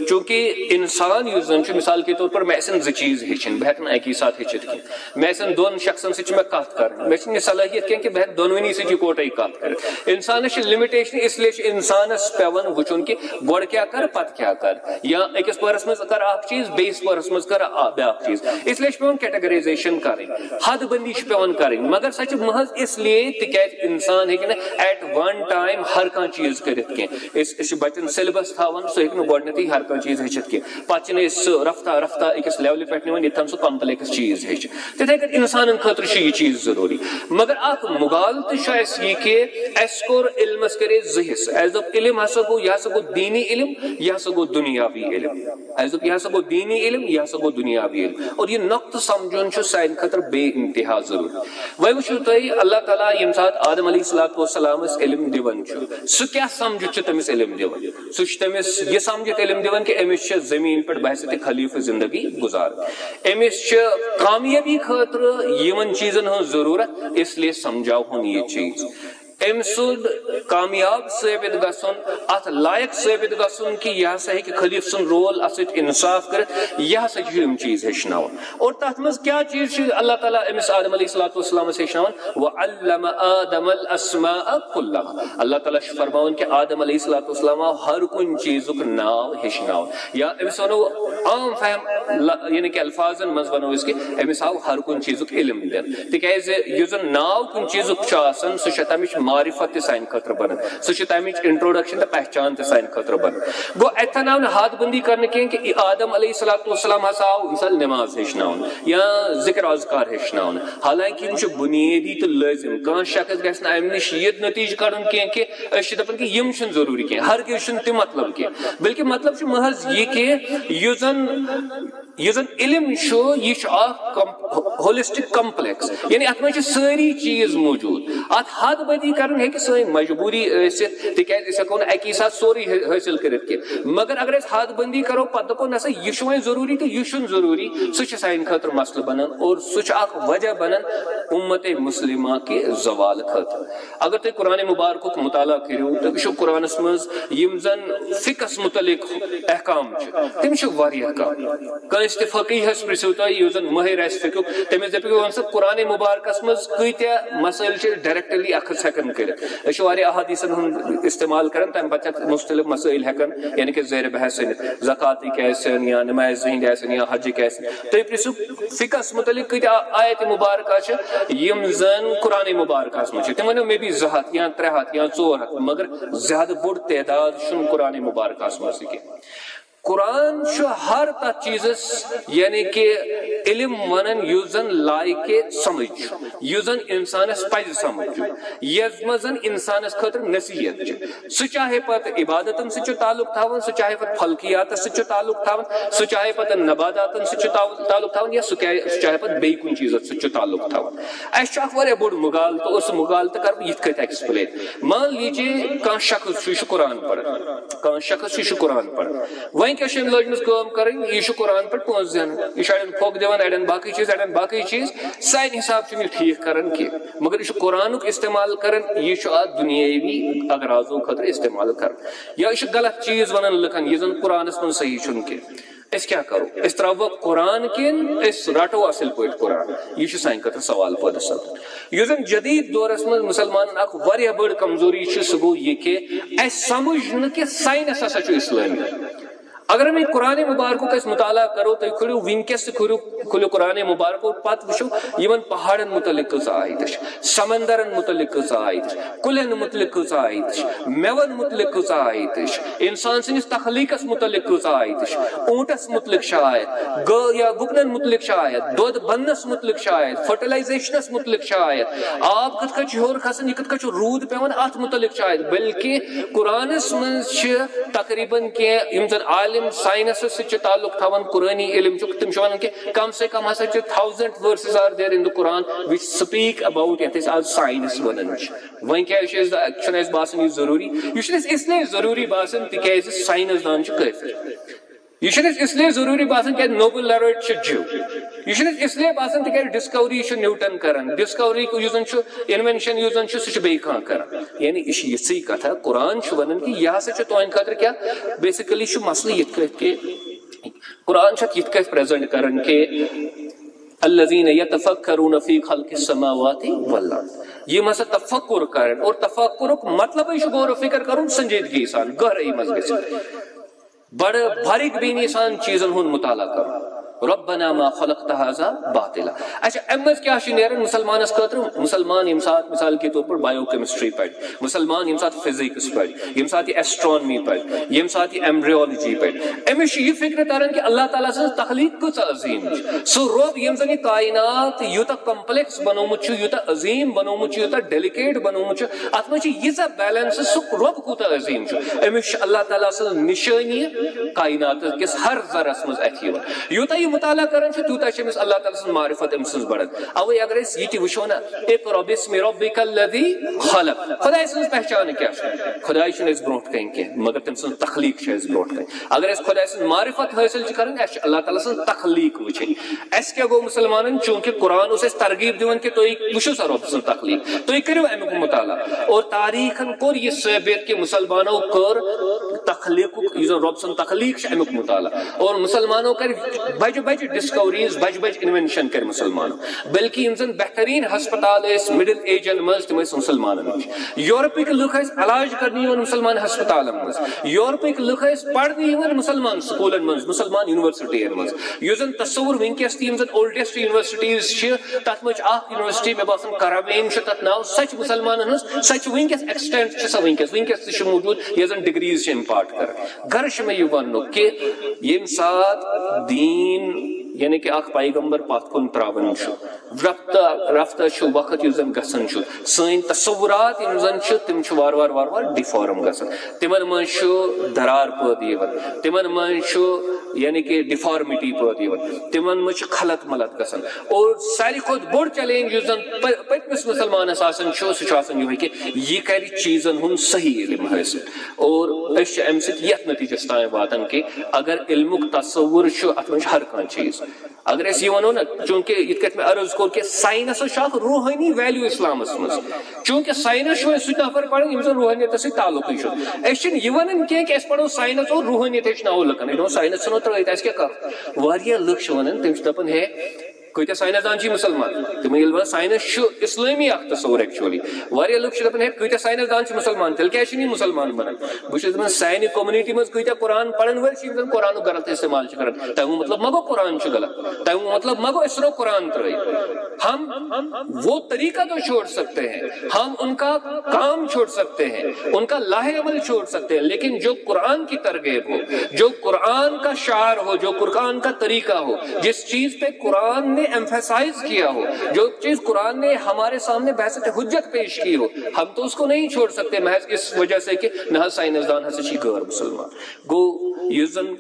چونکہ انسان یُس زن چھُ مثال کے طور پر مےٚ آسن زٕ چیٖز ہیٚچھِنۍ بہٕ ہٮ۪کہٕ نہٕ اکی ساتہٕ ہیٚچھِتھ کینٛہہ مےٚ آسن دۄن شخصن سۭتۍ چھِ مےٚ کتھ کرٕنۍ مےٚ چھنہٕ یہِ صلٲحیت کینٛہہ کہ بہٕ ہٮ۪کہٕ دۄنوٕنی سۭتۍ یِکوٹے کتھ کٔرِتھ انسانس چھِ لِمِٹیشن اس لیے چھُ انسانس پیوان وٕچھُن کہ گۄڈٕ کیاہ کر پتہٕ کیاہ کر یا أکِس پٲرس منٛز کر اکھ چیٖز بیٚیِس پٲرس منٛز کر بیاکھ چیٖز اس لیے چھِ پیوان کیٹگرایزیشن کرٕنۍ حد بندی چھِ پیوان کرٕنۍ مگر سۄ چھِ محض اس لیے تِکیازِ انسان ہیٚکہِ نہٕ ایٹ ون ٹایم ہر کانٛہہ چیٖز کٔرِتھ کینٛہہ أسۍ چھِ بچن سیلبس تھاوان سُہ ہیٚکہِ نہٕ گۄڈنیتھٕے ہر کانٛہہ چیٖز ہیٚچھِتھ کینٛہہ پتہٕ چھِنہٕ أسۍ سُہ رفتہ رفتہ أکِس لیولہِ پٮ۪ٹھ نِوان ییٚتٮ۪ن سُہ کمپلیکس چیٖز ہیٚچھِ تِتھے کٔنۍ انسانن خٲطرٕ چھُ یہِ چیٖز ضروٗری مگر اکھ مغالطہٕ چھُ اسہِ یہِ کہ اسہِ کوٚر علمس کٔرۍ أسۍ زٕ حصہٕ اسہِ دوٚپ علم ہسا گوٚو یہِ ہسا گوٚو دیٖنی علم یہِ ہسا گوٚو دُنیاوی علم اسہِ دوٚپ یہِ ہسا گوٚو دیٖنی علم یہِ ہسا گوٚو دُنیاوی علم اور یہ نقطہ سمجھن چھُ سانہِ خٲطرٕ بے انتہا ضروٗری وۄنۍ وٕچھِو تُہۍ اللہ تعالیٰ ییٚمہِ ساتہٕ آدم علیہ السلامس علم دِوان چھُ سُہ کیاہ سمجھِتھ چھُ تٔمِس علم دِوان سُہ چھُ تٔمِس یہِ سمجھِتھ علم دِوان کہ أمِس چھِ زٔمیٖن پٮ۪ٹھ باسہِ تہِ خلیٖفہٕ زندگی گُزارٕنۍ أمِس چھِ کامیٲبی خٲطرٕ یِمن چیٖزن ہٕنٛز ضروٗرت اس لیے سمجھاوہون یہِ چیٖز أمۍ سُنٛد کامیاب ثٲبت گژھُن اتھ لائق ثٲبت گژھُن کہ یہِ ہسا ہیٚکہِ خلیٖفہٕ سُنٛد رول اتھ سۭتۍ انصاف کٔرِتھ یہِ ہسا چھُ یِم چیٖز ہیٚچھناوان اور تتھ منٛز کیاہ چیٖز چھُ اللہ تعالیٰ أمِس آدم علیہ السلامس ہیٚچھناوان وعلم آدم الاسماء كلها اللہ تعالیٰ چھُ فرماوان کہ آدم علیہ السلام آو ہر کُنہِ چیٖزُک ناو ہیٚچھناوان یا أمِس ونو عام فہم یعنی کہ الفاظن منٛز ونو أسۍ کہ أمِس آو ہر کُنہِ چیٖزُک علم دِنہٕ تِکیازِ یُس زن ناو کُنہِ چیٖزُک چھُ آسان سُہ چھُ تمِچ معرفت تہِ سانہِ خٲطرٕ بنان سُہ چھُ تمِچ انٹروڈکشن تہٕ پہچان تہِ سانہِ خٲطرٕ بنان گوٚو اتٮ۪ن آو نہٕ حد بندی کرنہٕ کینٛہہ کہ آدم علیہ السلام ہسا آو مثال نماز ہیٚچھناوُن یا ذکر اذکار ہیٚچھناوُن حالانکہ یِم چھِ بنیٲدی تہٕ لٲزم کانٛہہ شخص گژھِ نہٕ امہِ نِش یہِ نتیجہٕ کڑُن کینٛہہ کہ أسۍ چھِ دپان کہ یِم چھِنہٕ ضروٗری کینٛہہ ہرگز چھُنہٕ تہِ مطلب کینٛہہ بلکہ مطلب چھُ محض یہِ کہ یُس زن علم چھُ یہِ چھُ اکھ ہولسٹک کمپلیکس یعنی ات مجھ ساری چیز موجود ات حد بدی کرن ہے کہ سن مجبوری تکیاز اس ہیکو اکی ساتھ سوری حاصل کرت کی مگر اگر اس حد بندی کرو پتہ دپو نسا یہ چھویں ضروری تو یہ چھن ضروری سہ سان خاطر مسئلہ بنان اور سہ اخ وجہ بنان امت مسلمہ کے زوال خاطر اگر تھی قرآن مبارک مطالعہ کرو تو یہ قرآنس مز یم زن فقہس متعلق احکام تم احکام کنس فقیحس پرسو تھی یہ زن ماہر آس فقہ تمس دپو ون سا قرآن مبارکس مز کتیا مسائل ڈائریکٹلی اخذ ہیکن کرت احادیثن ہند استعمال کران تم پتہ مختلف مسائل ہیکن یعنی کہ زیر بحث زکاتک آسن یا نماز ہند آسن یا حجک آسن تھی پرسو فقہس متعلق کتیا آیت مبارکہ یم زن قرآن مبارکس مجھ تم ونو مے بھی 2 ہتھ یا 3 ہتھ یا 4 ہتھ مگر زیادہ بوڑ تعداد شن قرآن مبارکس مجھ کی قرآن ہر تک چیزس یعنی کہ علم ونن یس زن لائق سمجھ یس زن انسانس پز سمجھ یس مزن انسانس خاطر نصیحت سہ چاہے پتہ عبادتن سے تعلق تھاون سہ چاہے پتہ فلکیات سے تعلق تھاون سہ چاہے پتہ نباتاتن سے تعلق تھاون یا سہ چاہے پتہ بیٚیہِ کُنہِ چیزس سے تعلق تھاون اس اخ واریاہ بوڑ مغال تو اس مغال تو کر یت کت ایکسپلین مان لیجیے کان شخص چھ قرآن پڑھان کان شخص چھ قرآن پڑھان وۄنۍ کیا چھ لجمس کٲم کرٕنۍ یہ قرآن پہ پونٛسہٕ زینان یہ اڑین پھوٚکھ دِوان اڑین باقی چیز سانہِ حساب چھُنہٕ یہِ ٹھیٖک کران کینٛہہ مگر یہ قرآنُک استعمال کران یہ اتھ دنیاوی اغراضو خاطر استعمال کران یا یہ غلط چیز ونان لکن یہ زن قرآنس من صحیح چھُنہٕ کینٛہہ اس کیا کرو اس تراو قرآن کن اس رٹو اصل پٲٹھۍ قرآن یہ سان خاطر سوال پٲدٕ سپدان یُس زن جدید دورس من مسلمان اخ واریاہ بٔڑ کمزوری چھ سہ گوٚو یہ کہ اس سمجھ نہ کہ سائنس ہسا چھُ اسلامی اگر ہم قرآن مبارک کا مطالعہ کرو تو کھڑو ونکس کھلو قرآن مبارک اور پت وچو یمن پہاڑن متعلق کۭژاہ آیت سمندرن متعلق کۭژاہ آیت کُلین متعلق کۭژاہ آیت میون متعلق کۭژاہ آیت انسان سنس تخلیقس متعلق کۭژاہ آیت اونٹس متعلق آیت یا گپنن متعلق آیت دودھ بننس متعلق آیت فرٹیلائزیشنس متعلق آیت آب کت کچھ ہور کھسن یہ کت کچھ رود پیون ات متعلق آیت بلکہ قرآنس مز تقریباً یم زن عالم سائنس سے تعلق تھاون قرآنی علم تم ونان کہ کم سے کم ہسا 1000 verses are there in the Quran which speak about it as science ونان وۄنۍ کیٛازِ چھُ اَسہِ باسان یہ ضروری یہ چھُنہٕ اَسہِ اسلیے ضروری باسان تِکیٛازِ ساینس دان چھُ کٲفر یہ چھُنہٕ اَسہِ اسلیے ضروری باسان کیٛازِ نوبل لریٹ چھُ جِو یہ چھُنہٕ اَسہِ اسلیے باسان تِکیٛازِ ڈسکوری چھُ نیوٹن کران ڈسکوری یُس زن چھُ انوینشن یُس زن چھُ سُہ چھُ بیٚیہِ کانٛہہ کران یعنی یہ چھِ یِژھٕے کتھا قرآن چھُ ونان کہ یہ ہسا چھُ تُہنٛدِ خٲطرٕ کیٛاہ بیسِکلی چھُ مسلہٕ یِتھ کٲٹھۍ کہ قرآن چھُ یِتھ کٲٹھۍ پریزنٹ کران کہ الذین یتفکرون فی خلق السماوات والارض یہ ہسا تفکر کران اور تفکرک مطلب چھُ غور و فکر کرُن سنجیدگی سان گہرائی منٛز گژھِتھ بڑ باریک بینی سان چیزن ہند مطالعہ کرو ربنا ما خلقت هذا باطلا اچھا امز کیا چھ نیرن مسلمانس خاطر مسلمان یم سات مثال کے طور پر بایو کیمسٹری پڑھ مسلمان یم سات فزکس پڑھ یم سات ایسٹرونمی پڑھ یم سات ایمبریولوجی پڑھ امس یہ فکر تران کہ اللہ تعالی سن تخلیق کچھ عظیم سو رب یم زن کائنات یوتا کمپلیکس بنومت چھ یوتا عظیم بنومت چھ یوتا ڈیلیکیٹ بنومت چھ ات مچ یہ بیلنس سو رب کوتا عظیم چھ امس اللہ تعالی سن نشانی کائنات کس ہر ذرس مز اتھیو یوتا مطالعہ کرن تیوتا چھ اللہ تعالی سن معرفت امس بڑھن اوے اگر اس یہ وچھو نا اقرا بسم ربک الذی خلق خدا سن پہچان کیا خدا چھ اس برونٹ کہیں کہ مگر تم سن تخلیق چھ اس برونٹ کہیں اگر اس خدا سن معرفت حاصل کرن اس اللہ تعالی سن تخلیق وچھن اس کیا گو مسلمانن چونکہ قرآن اس ترغیب دیون کہ تو وچھو سر رب سن تخلیق تو کرو امیک مطالعہ اور تاریخن کور یہ ثابت کہ مسلمانوں کر تخلیق رب سن تخلیق چھ امیک مطالعہ اور مسلمانوں کر بج ڈسکوریز بج انوینشن کر مسلمان بلکہ ان زن بہترین ہسپتال اس مڈل ایجن مز تم مسلمان یورپک لوگ علاج کرنے مسلمان ہسپتال مز یورپک لوگ پڑھنے مسلمان سکولن مز مسلمان یونیورسٹی مز یہ زن تصور ونکس تم زن اولڈسٹ یونیورسٹیز تر مجھ یونیورسٹی میں باسان کرابین تر ناو سچ مسلمان سچ ونکس ایکسٹینٹ ونکس موجود یہ زن ڈگریز امپارٹ کر گھر میں یہ ون کہ یم سات دین یعنی کہ اخ پیغمبر پات کن تراون رفتہ وقت یُس زن گژھان چھُ سٲنۍ تصورات یِم زن چھِ تِم چھِ وار وار ڈِفارم گژھان تِمن منٛز چھُ درار پٲدٕ یِوان تِمن منٛز چھُ یعنی کہ ڈِفارمٹی پٲدٕ یِوان تِمن منٛز چھُ خلط ملط گژھان اور ساروی کھۄتہٕ بوٚڑ چیلینج یُس زن پٔتمِس مُسلمانس آسان چھُ سُہ چھُ آسان یِہوے کہ یہِ کرِ چیٖزن ہُنٛد صحیح علم حٲصِل اور أسۍ چھِ امہِ سۭتۍ یتھ نتیٖجس تام واتان کہ اگر علمُک تصور چھُ اتھ منٛز چھُ ہر کانٛہہ چیٖز اگر أسۍ یہِ ونو نا چوٗنکہِ یِتھ کٔنۍ مےٚ عرض کوٚر کہ ساینسس چھُ اکھ روحٲنی ویلیوٗ اسلامس منٛز چوٗنکہِ ساینس چھُ سُہ نفر پران یِم زن روحٲنیتس سۭتۍ تعلقٕے چھُ أسۍ چھِنہٕ یہِ ونان کینٛہہ کہ أسۍ پرو ساینس اور روحٲنیت ہیٚچھناوو لُکن أسۍ دپو ساینس ژھٕنو ترٲیِتھ اَسہِ کیٛاہ کتھ واریاہ لُکھ چھِ ونان تِم چھِ دپان ہے کۭتیاہ ساینسدان چھِ مُسلمان تِمن ییٚلہِ ونان ساینس چھُ اسلٲمی اکھ تصور ایکچُؤلی واریاہ لُکھ چھِ دپان ہے کۭتیاہ ساینسدان چھِ مُسلمان تیٚلہِ کیازِ چھِنہٕ یِم مُسلمان بنان بہٕ چھُس دپان سانہِ کوٚمنٹی منٛز کۭتیاہ قرآن پرن وٲلۍ چھِ یِم زن قرآنُک غلط استعمال چھِ کران تمیُک مطلب ما گوٚو قرآن چھُ غلط تمیُک مطلب ما گوٚو أسۍ ژھٕنو قرآن ترٲیِتھ ہم وہ طریقہ تو چھوڑ سکتے ہیں ہم ان کا کام چھوڑ سکتے ہیں ان کا لاہ عمل چھوڑ سکتے ہیں لیکن جو قرآن کی ترغیب ہو جو قرآن کا شعار ہو جو قرآن کا طریقہ ہو جس چیز پہ قرآن نے ایمفیسائز کیا ہو جو چیز قرآن نے ہمارے سامنے بحثت حجت پیش کی ہو ہم تو اس کو نہیں چھوڑ سکتے محض اس وجہ سے کہ نہ سائنسدان ہسا چھ غیر مسلمان گو یُس زن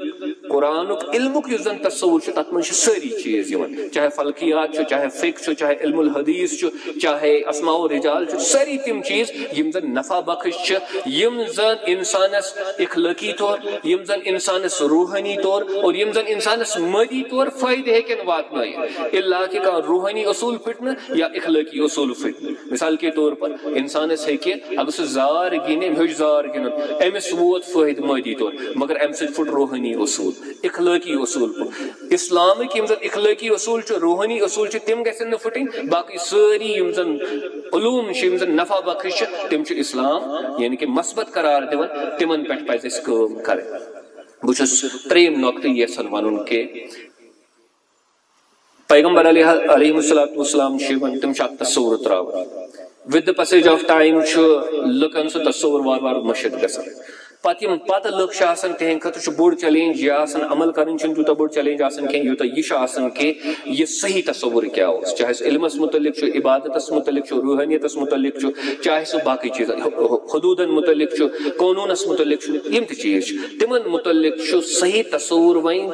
قرآنُک علمُک یُس زن تصور چھُ تتھ منٛز چھِ سٲری چیٖز یِوان چاہے فلکیات چھُ چاہے فقہ چھُ چاہے علم الحدیث چھُ چاہے اسماء و رجال چھُ سٲری تِم چیٖز یِم زن نفع بخش چھِ یِم زن انسانس اخلٲقی طور یِم زن انسانس روحانی طور اور یِم زن انسانس مٲدی طور فٲیدٕ ہیٚکن واتنٲیِتھ الا کہ کانٛہہ روحانی اصوٗل پھٕٹنہٕ یا اخلٲقی اصوٗل پھٕٹنہٕ مثال کے طور پر انسانس ہیٚکہِ اگر سُہ زار گِنٛدِ أمۍ ہیوٚچھ زار گِنٛدُن أمِس ووت فٲیدٕ مٲدی طور مگر امہِ سۭتۍ پھُٹ روحانی اصوٗل اخلٲقی اصوٗل پھُٹ اسلامٕکۍ یِم زن اخلٲقی اصوٗل چھِ روحانی اصوٗل چھِ تِم گژھن نہٕ پھٕٹٕنۍ باقٕے سٲری یِم زن علوٗم چھِ یِم زن نفع بخش چھِ تِم چھِ اسلام یعنی کہ مثبت قرار دِوان تِمن پٮ۪ٹھ پزِ اَسہِ کٲم کرٕنۍ بہٕ چھُس ترٛیٚیِم نۄقطہٕ یژھان ونُن کہ پیغمبر علیہ الصلوۃ والسلام چھِ یِوان تِم چھِ اکھ تصور تراوان with the passage of time چھُ لُکن سُہ تصور وار وار مٔشِد گژھان پتہٕ یِم پتہٕ لُکھ چھِ آسان تِہنٛدِ خٲطرٕ چھُ بوٚڑ چیلینج یہِ آسان عمل کرٕنۍ چھُنہٕ تیوٗتاہ بوٚڑ چیلینج آسان کینٛہہ یوٗتاہ یہِ چھُ آسان کہ یہِ صحیح تصور کیاہ اوس چاہے سُہ علمس متعلق چھُ عبادتس متعلق چھُ روحانیتس متعلق چھُ چاہے سُہ باقٕے چیٖز حدوٗدن متعلق چھُ قونوٗنس متعلق چھُ یِم تہِ چیٖز چھِ تِمن متعلق چھُ صحیح تصور وۄنۍ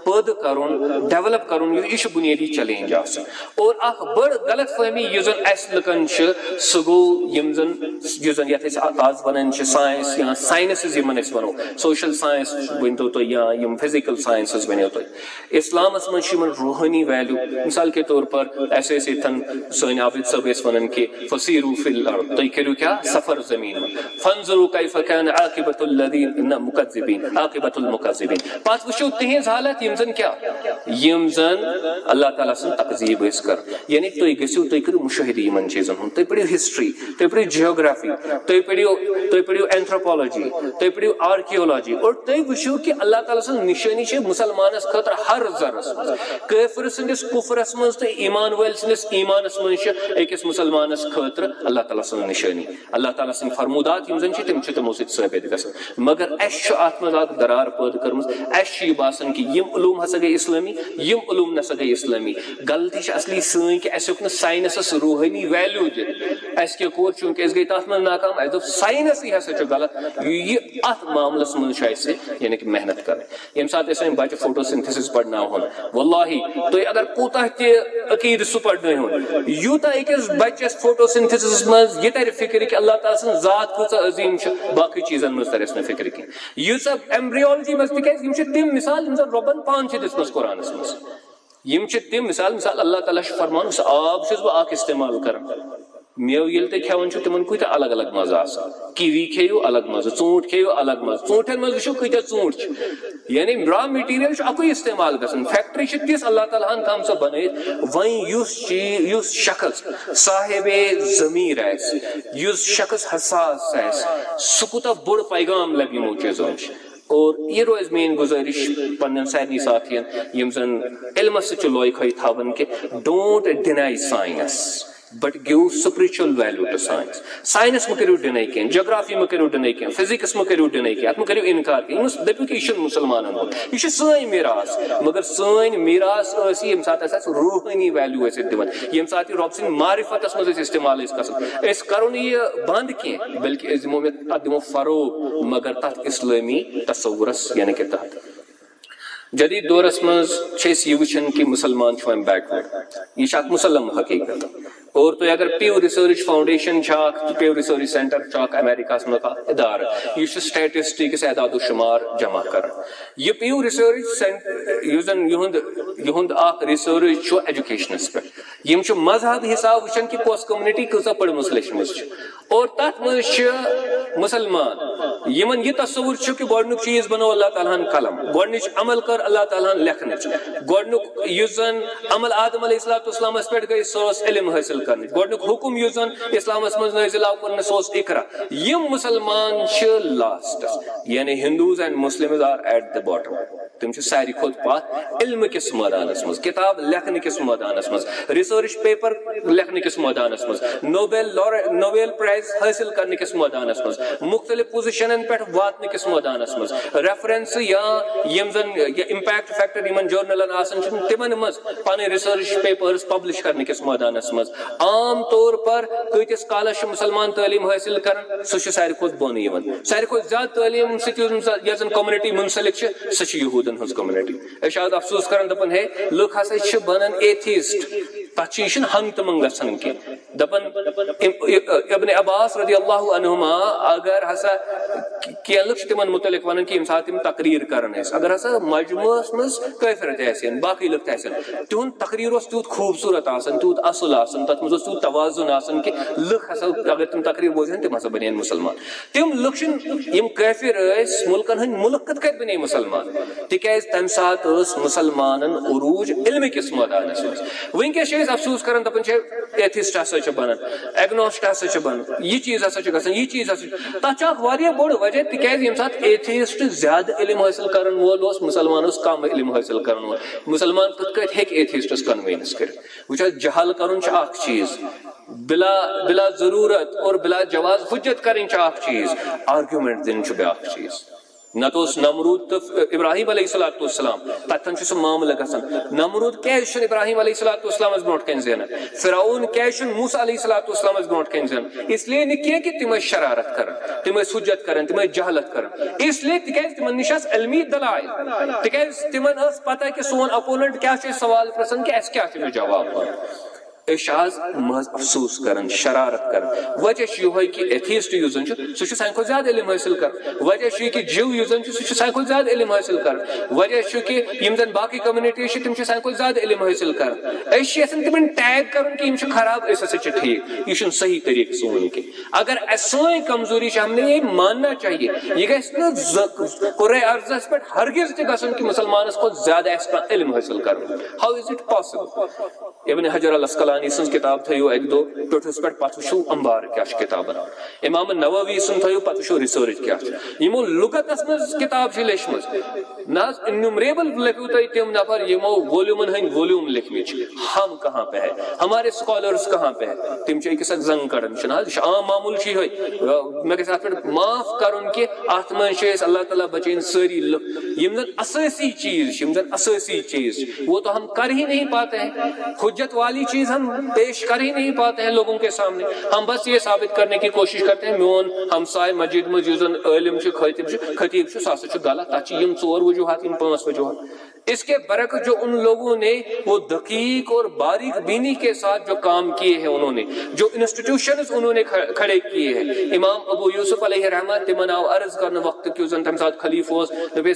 پٲدٕ کرُن ڈیولپ کرُن یہِ چھُ بُنیٲدی چیلینج آسان اور اکھ بٔڑ غلط فہمی یُس زن اسہِ لُکن چھِ سُہ گوٚو یِم زن یُس زن یتھ أسۍ آز ونان چھِ ساینس یا ساینسز یِمن أسۍ ونو سوشل ساینس ؤنتو تُہۍ یا یِم فزیکل ساینسز ؤنِو تُہۍ اسلامس منٛز چھِ یِمن روحٲنی ویلیوٗ مثال کے طور پر اسہِ ٲسۍ ییٚتٮ۪ن سٲنۍ عابد صٲب ٲسۍ ونان کہ فسیرو فی الارض تُہۍ کٔرِو کیاہ سفر زٔمیٖن منٛز فانظروا کیف کان عاقبۃ الذین مکذبین عاقبۃ المکذبین پتہٕ وٕچھو تِہنٛز حالت یِم زن کیا یِم زن اللہ تعالیٰ سٕنٛز تقزیٖب ٲسۍ کران یعنی تُہۍ گٔژھِو تُہۍ کٔرِو مُشٲہدٕ یِمن چیٖزن ہُنٛد تُہۍ پٔرِو ہسٹری تُہۍ پٔرِو جیوگرافی تُہۍ پٔرِو اینتھروپالوجی تُہۍ پٔرِو آرکیولوجی اور تُہۍ وٕچھِو کہ اللہ تعالیٰ سٕنٛز نِشٲنی چھِ مُسلمانس خٲطرٕ ہر ذرس منٛز کٲفِر سٕنٛدِس کُفرس منٛز تہٕ ایمان وٲلۍ سٕنٛدِس ایمانس منٛز چھِ أکِس مُسلمانس خٲطرٕ اللہ تعالیٰ سٕنٛز نِشٲنی اللہ تعالیٰ سٕنٛدۍ فرموٗدات یِم زن چھِ تِم چھِ تِمو سۭتۍ ثٲبت گژھان مگر اسہِ چھُ اتھ منٛز اکھ درار پٲدٕ کٔرمٕژ اسہِ چھُ یہِ باسان کہ یِم علوٗم ہسا گٔے اسلٲمی یِم علوٗم نسا گٔے اسلٲمی غلطی چھِ اصلی سٲنۍ کہ اسہِ ہیوٚک نہٕ ساینسس روحٲنی ویلیوٗ دِتھ اسہِ کیٛاہ کوٚر چوٗنکہِ أسۍ گٔے تتھ منٛز ناکام اسہِ دوٚپ ساینسٕے ہسا چھُ غلط یہِ اتھ معاملس منٛز چھُ اسہِ یعنی کہ محنت کرٕنۍ ییٚمہِ ساتہٕ أسۍ وۄنۍ بچہِ فوٹو سِنتھسِس پرناوہون واللہ تُہۍ اگر کوٗتاہ تہِ عقیٖدٕ سُہ پرنٲوہون یوٗتاہ أکِس بچس فوٹو سِنتھسِس منٛز یہِ ترِ فکرِ کہ اللہ تعالیٰ سٕنٛز ذات کۭژاہ عظیٖم چھِ باقٕے چیٖزن منٛز ترٮ۪س نہٕ فکرِ کینٛہہ ییٖژاہ ایمبریولجی منٛز تِکیازِ یِم چھِ تِم مثال یِم زن رۄبن پانہٕ چھِ دِژمٕژ قرآنس منٛز یِم چھِ تِم مثال اللہ تعالیٰ چھُ فرماوان سُہ آب چھُس بہٕ اکھ استعمال کران میوٕ ییٚلہِ تُہۍ کھٮ۪وان چھِو تِمن کۭتیاہ الگ الگ مزٕ آسان کِوی کھیٚیِو الگ مزٕ ژوٗنٛٹھ کھیٚیِو الگ مزٕ ژوٗنٛٹھٮ۪ن منٛز وٕچھِو کۭتیاہ ژوٗنٛٹھۍ چھِ یعنی را میٹیٖریل چھُ اکُے استعمال گژھان فیکٹری چھِ تِژھ اللہ تعالیٰ ہن تھٲومٕژ سۄ بنٲیِتھ وۄنۍ یُس شخص صاحبے ضمیٖر آسہِ یُس شخص حساس آسہِ سُہ کوٗتاہ بوٚڑ پیغام لبہِ یِمو چیٖزو نِش اور یہ روز میٲنۍ گُزٲرِش پننٮ۪ن سارنٕے ساتھین یِم زن علمس سۭتۍ چھِ لوے کھوے تھاوان کہ don't deny science but give spiritual value to science. Science mu kariu deny ken, geography mu kariu deny ken, physics mu kariu deny ken, at mu kariu inkar ken. Imus dapu ki ishin musalmanan ho. Ish sain miras, magar sain miras asi yem sat asas ruhani value ase divan. Yem sat rob sin marifat asmaz is istemal is kasan. Es karoni band ken, balki es dimo me adimo faro magar tat islami tasawwuras yani ke tat. جدید دورس مز چھس یہ وچھن کہ مسلمان چھویں backward یہ شاک مسلم حقیقت اور تو اگر پیو ریسرچ فاؤنڈیشن چھاک پیو ریسرچ سینٹر چھاک امریکہ اس مکا ادارہ یہ سٹیٹسٹکس اعداد و شمار جمع کر یہ پیو ریسرچ سینٹر یوزن یہند اخ ریسرچ چھو ایجوکیشنس پہ یم چھو مذہب حساب وچھن کہ کس کمیونٹی کسا پڑ مسلمس اور تات مز مسلمان یمن یہ تصور چھو کہ گوڈنک چیز بنو اللہ تعالیٰ قلم گوڈنچ عمل کر اللہ تعالیٰ لکھنچ گوڈنک یوزن عمل آدم علیہ السلام اس پیٹ گئی سوس علم حاصل کرنے گوڈنک حکم یوزن اسلام اس مز نازل کرنے سوس اقرا یم مسلمان چھ لاسٹ یعنی Hindus and Muslims are at the bottom تم چھ ساری خود پات علم کس میدانس مز کتاب لکھنے کس میدانس مز ریسرچ پیپر لکھنے کس میدانس مز نوبل پرائز حاصل کرنے کس میدانس مز مختلف پوزیشنن پہ واتنے کس میدانس مز ریفرنس یا یم زن امپیکٹ فیکٹر یمن جورنلن آسن چھن تمن مز پانے ریسرچ پیپرز پبلش کرنے کس میدانس مز عام طور پر کتس کالس مسلمان تعلیم حاصل کرن سہ ساری کھت بون یوان ساری کھت زیادہ تعلیم سن کمیونٹی منسلک سہ یہودن ہز کمیونٹی اشاد افسوس کرن دپن ہے لوگ ہسا بنان ایتھیسٹ تک یہ ہنگ تو منگ گھن کی دپن ابن عباس رضی اللہ عنہما اگر ہسا کی لوگ تمن متعلق ونان کہ یم سات تم تقریر کرن اگر ہسا مجموعہ مز کافر تحسین باقی لوگ تحسین تہد تقریر تیوت خوبصورت آسان تیوت اصل آسان تت مز تیوت توازن آسان کہ لوگ ہسا اگر تم تقریر بوزن تم ہسا بنین مسلمان تم لوگ یم کافر ملکن ہند ملک کت بنے مسلمان تکیاز تم سات مسلمانن عروج علم کس میدانس مز ونکس افسوس کرن دپن ایتھسٹ ہسا بنان ایگنوسٹ ہسا بنان یہ چیز ہسا گژھان یہ چیز ہسا تک واریاہ بوڑ وجہ تکیاز یم سات ایتھسٹ زیادہ علم حاصل کرن وول مسلمان کم علم حاصل کرن وول مسلمان کت کت ہیک ایتھسٹس کنوینس کر وچ جہل کرن اخ چیز بلا ضرورت اور بلا جواز حجت کرن اخ چیز آرگیومنٹ دن بیاکھ چیز نتوس نمرود تو ابراہیم علیہ السلام تتن سہ معاملہ گژھان نمرود کیاز ابراہیم علیہ السلام برونٹ کن زینان فرعون کیاز موسیٰ علیہ السلام برونٹ کن زینان اس لیے نہ کہ تم شرارت کرن تم حجت کرن تم جہالت کرن اس لیے تکیاز تمن نش علمی دلائل تکیاز تمن پتہ کہ سون اپوننٹ کیا سوال پرسن کہ اس کیا جواب اشاز مز افسوس کرن شرارت کرن وجہ یہ کہ ایتھیسٹ یوزن سہ سان کھت زیادہ علم حاصل کرن وجہ یہ کہ جو یوزن سہ سان کھت زیادہ علم حاصل کرن وجہ یہ کہ یم زن باقی کمیونٹی تم سان کھت زیادہ علم حاصل کرن اس یژھان تمن ٹیگ کرن کہ یم خراب اس ہسا ٹھیک یہ صحیح طریقہ سون کی اگر سوئیں کمزوری ہم نے یہ ماننا چاہیے یہ گھس قرۂ ارضس پہ ہرگز تہ گژھن کہ مسلمانس کھت زیادہ علم حاصل کرن ہاؤ از اٹ پاسبل ابن حجر الاسقلانی سن کتاب تھیو ایک دو ٹوٹس پہ پتہ وچھو انبار کیا کتاب امام نووی سن تھیو پتہ وچھو ریسرچ کیا یمو لغتس مز کتاب لیچمز نا انیومریبل لکھو تم نفر یمو ولیومن ہند ولیوم لکھمچ ہم کہاں پہ ہے ہمارے سکالرز کہاں پہ ہے تم چھ ایک زنگ کڑن عام معمول چھ میں کے ساتھ معاف کرن کہ ات من اللہ تعالیٰ بچین ساری یم زن اساسی چیز وہ تو ہم کر ہی نہیں پاتے ہیں حجت والی چیز ہم پیش کر ہی نہیں پاتے ہیں لوگوں کے سامنے ہم بس یہ ثابت کرنے کی کوشش کرتے ہیں میون ہمسائے مسجد مجیزن علم خطیب سہ غلط تک یم 4 وجوہات یم 5 وجوہات اس کے برعکس جو ان لوگوں نے وہ دقیق اور باریک بینی کے ساتھ جو کام کیے ہیں انہوں نے جو انسٹیٹیوشنز انہوں نے کھڑے کیے ہیں امام ابو یوسف علیہ رحمت تمن آو عرض کرنے وقت کہ تم ساتھ خلیف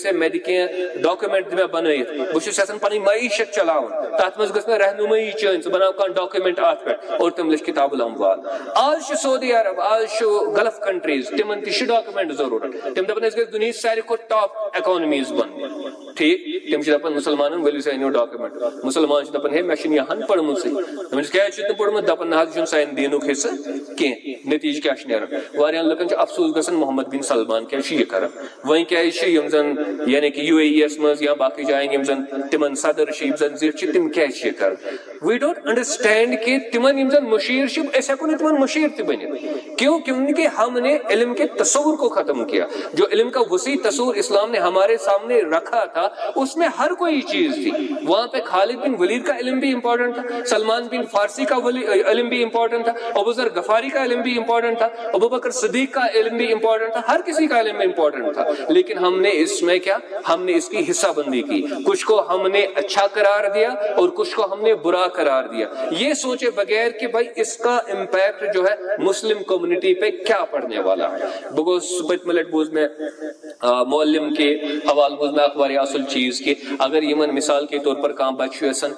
سے میڈیکل ڈاکومنٹ میں بنائت بہت پنی معیشت چلاؤ تر مز گھس رہنمائی چین ثہ بناو کھانا ڈاکومنٹ ات پہ اور تم لکھ کتاب الاموال آج سعودی عرب آج گلف کنٹریز تمن تہ ڈاکومنٹ ضرورت تم دپن اس گھس دنیا ساری کھت ٹاپ اکانمیز بن ٹھیک تم دپان مسلمان ولو سا انو ڈاکومنٹ مسلمان دپان ہے میں یہاں پڑھمت دپس کیا پڑھمت دپان نہ حظ سان دینک حصہ کی نتیجہ کیا نیران واریاہن لکن افسوس گژھان محمد بن سلمان کیا یہ کران وۄنۍ کیازِ یم زن یعنی کہ UAE مز یا باقی جائن یم زن تمن صدر یم زن زٹھ تم کیازِ یہ کران وی ڈونٹ انڈرسٹینڈ کہ تمن یم زن مشیر اس ہیکو نہ تمن مشیر تہ بنت کیونکہ ہم نے علم کے تصور کو ختم کیا جو علم کا وسیع تصور اسلام نے ہمارے سامنے رکھا تھا اس میں ہر کوئی چیز تھی وہاں پہ خالد بن ولید کا علم بھی امپورٹنٹ تھا سلمان بن فارسی کا علم بھی امپورٹنٹ تھا ابو ذر غفاری کا علم بھی امپورٹنٹ تھا ابو بکر صدیق کا علم بھی امپورٹنٹ تھا ہر کسی کا علم امپورٹنٹ تھا لیکن ہم نے اس میں کیا ہم نے اس کی حصہ بندی کی کچھ کو ہم نے اچھا قرار دیا اور کچھ کو ہم نے برا قرار دیا یہ سوچے بغیر کہ بھائی اس کا امپیکٹ جو ہے مسلم کمیونٹی پہ کیا پڑنے والا ہے بگو صبح ملٹ بوز میں معلم کے حوال بوز میں اخبار اصل چیز کہ اگر یمن مثال کے طور پر کام بچ یسن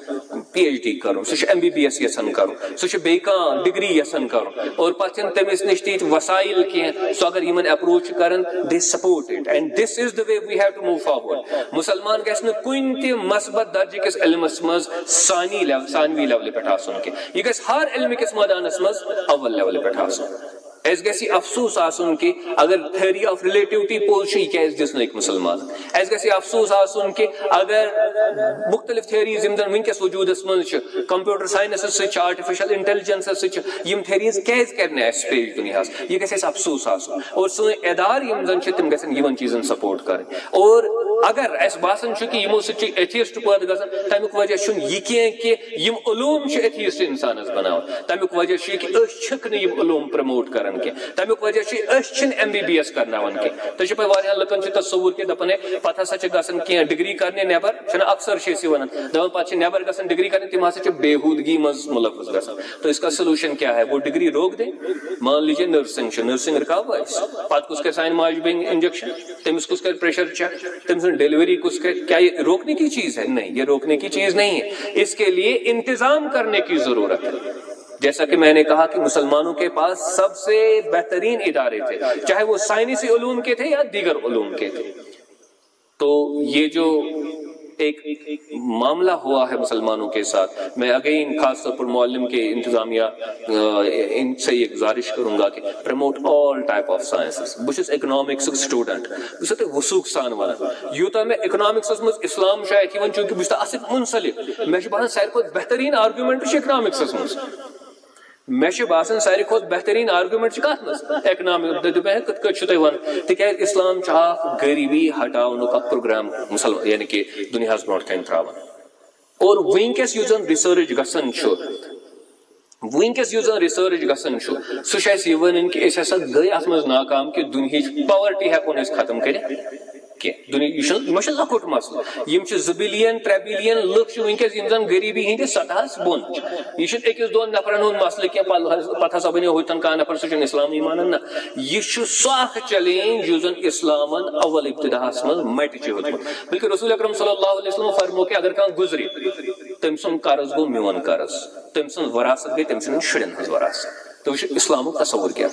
PhD کرو سہ MBBS یسن کرو سہ بی کان ڈگری یسن کرو اور پتہ تمس نش تیت وسائل کی سو اگر یمن اپروچ کرن they support it and this is the way we have to move forward مسلمان گژھِ نہٕ کُنہِ تہِ مثبت درجہ کس علمس مز ثانوی لیولہِ پٮ۪ٹھ آسُن کینٛہہ یہ گژھِ ہر علم کس میدانس مز اول لیولہِ پٮ۪ٹھ آسُن اس گژھِ افسوس آسن کہ اگر تھیوری آف ریلیٹیوٹی پوز یہ کیازِ دِژ نہٕ أکۍ مسلمان اس گژھِ افسوس آسن کہ اگر مختلف تھیوریز یم زن ونکس وجودس مز کمپیوٹر سائنس سۭتۍ آرٹیفیشل انٹیلیجنس سۭتۍ یم تھیوریز کیازِ کرِ نہٕ اسہِ پیش دنیاہس یہ گژھِ اسہِ افسوس آسن اور سٲنۍ ادارٕ یم زن چھِ تِم گژھن یمن چیزن سپورٹ کرٕنۍ اور اگر اسہِ باسان چھُ کہ یمو سۭتۍ چھِ ایتھیسٹ پٲدٕ گژھان تمیُک وجہ چھُنہٕ یہِ کینٛہہ کہ یم علوم چھِ ایتھیسٹ انسانس بناوان تمیُک وجہ چھُ یہِ کہ أسۍ چھِکھ نہٕ یم علوم پرموٹ کران تمیک وجہ MBBS کرناون کی تو پہ واریاہ لکن تصور کہ دپان ہے پتہ ہسا گھن کی ڈگری کرنے نیبر اکثر ونان دپان پتہ نیبر گھن ڈگری کرنے تم ہسا بےحودگی مز ملوث گھان تو اس کا سولوشن کیا ہے وہ ڈگری روک دیں مان لیجیے نرسنگ رکاو پتہ کس کر سانہ ماج بہن انجیکشن تمس کس کر پریشر چیک تم سن ڈیلیوری کس کر کیا یہ روکنے کی چیز ہے نہیں یہ روکنے کی چیز نہیں ہے اس کے لیے انتظام کرنے کی ضرورت ہے جیسا کہ میں نے کہا کہ مسلمانوں کے پاس سب سے بہترین ادارے تھے چاہے وہ سائنسی علوم کے تھے یا دیگر علوم کے تھے تو یہ جو ایک معاملہ ہوا ہے مسلمانوں کے ساتھ میں اگین خاص طور پر معلم کے انتظامیہ ان سے یہ گزارش کروں گا کہ promote all type of sciences بس اکنامکس سٹوڈنٹ بس وسوخ سان ونان یوتہ میں اکنامکس مز اسلام شاید چونکہ بس ات منسلک مے باسان ساروی کھت بہترین آرگیومنٹ اکنامکس مز مے باسان ساروی کھت بہترین آرگیومنٹ کت مز اکنامک کت کت تھی ون تکیاز اسلام غریبی ہٹاؤنک اخ پروگرام مسلمان یعنی کہ دنیاس برو کن تراوان اور ونکس زن ریسرچ گھن ونکس زن ریسرچ گھن سہ ون کہ ہسا گئی ات مز ناکام کہ دنیا پاورٹی ہیکون ختم کر یہ لکٹ مسئلہ یم 2 بلین 3 بلین لکھ ونکس زن غریبی ہند سطحس بن یہ اکس دون نفرن ہند مسئلہ کی پتہ ہسا بنو ہوتن کان نفر سہ اسلامی مانن نا یہ سہ اخ چیلنج یس زن اسلامن اول ابتداس مز مٹ ہوتمت بلکہ رسول اکرم صلی اللہ علیہ وسلم فرمو کہ اگر کان گزری تم سن قرض گو میون قرض تم سن وراثت گئی تم سن شرین ہز وراثت تو اسلام تصور کیا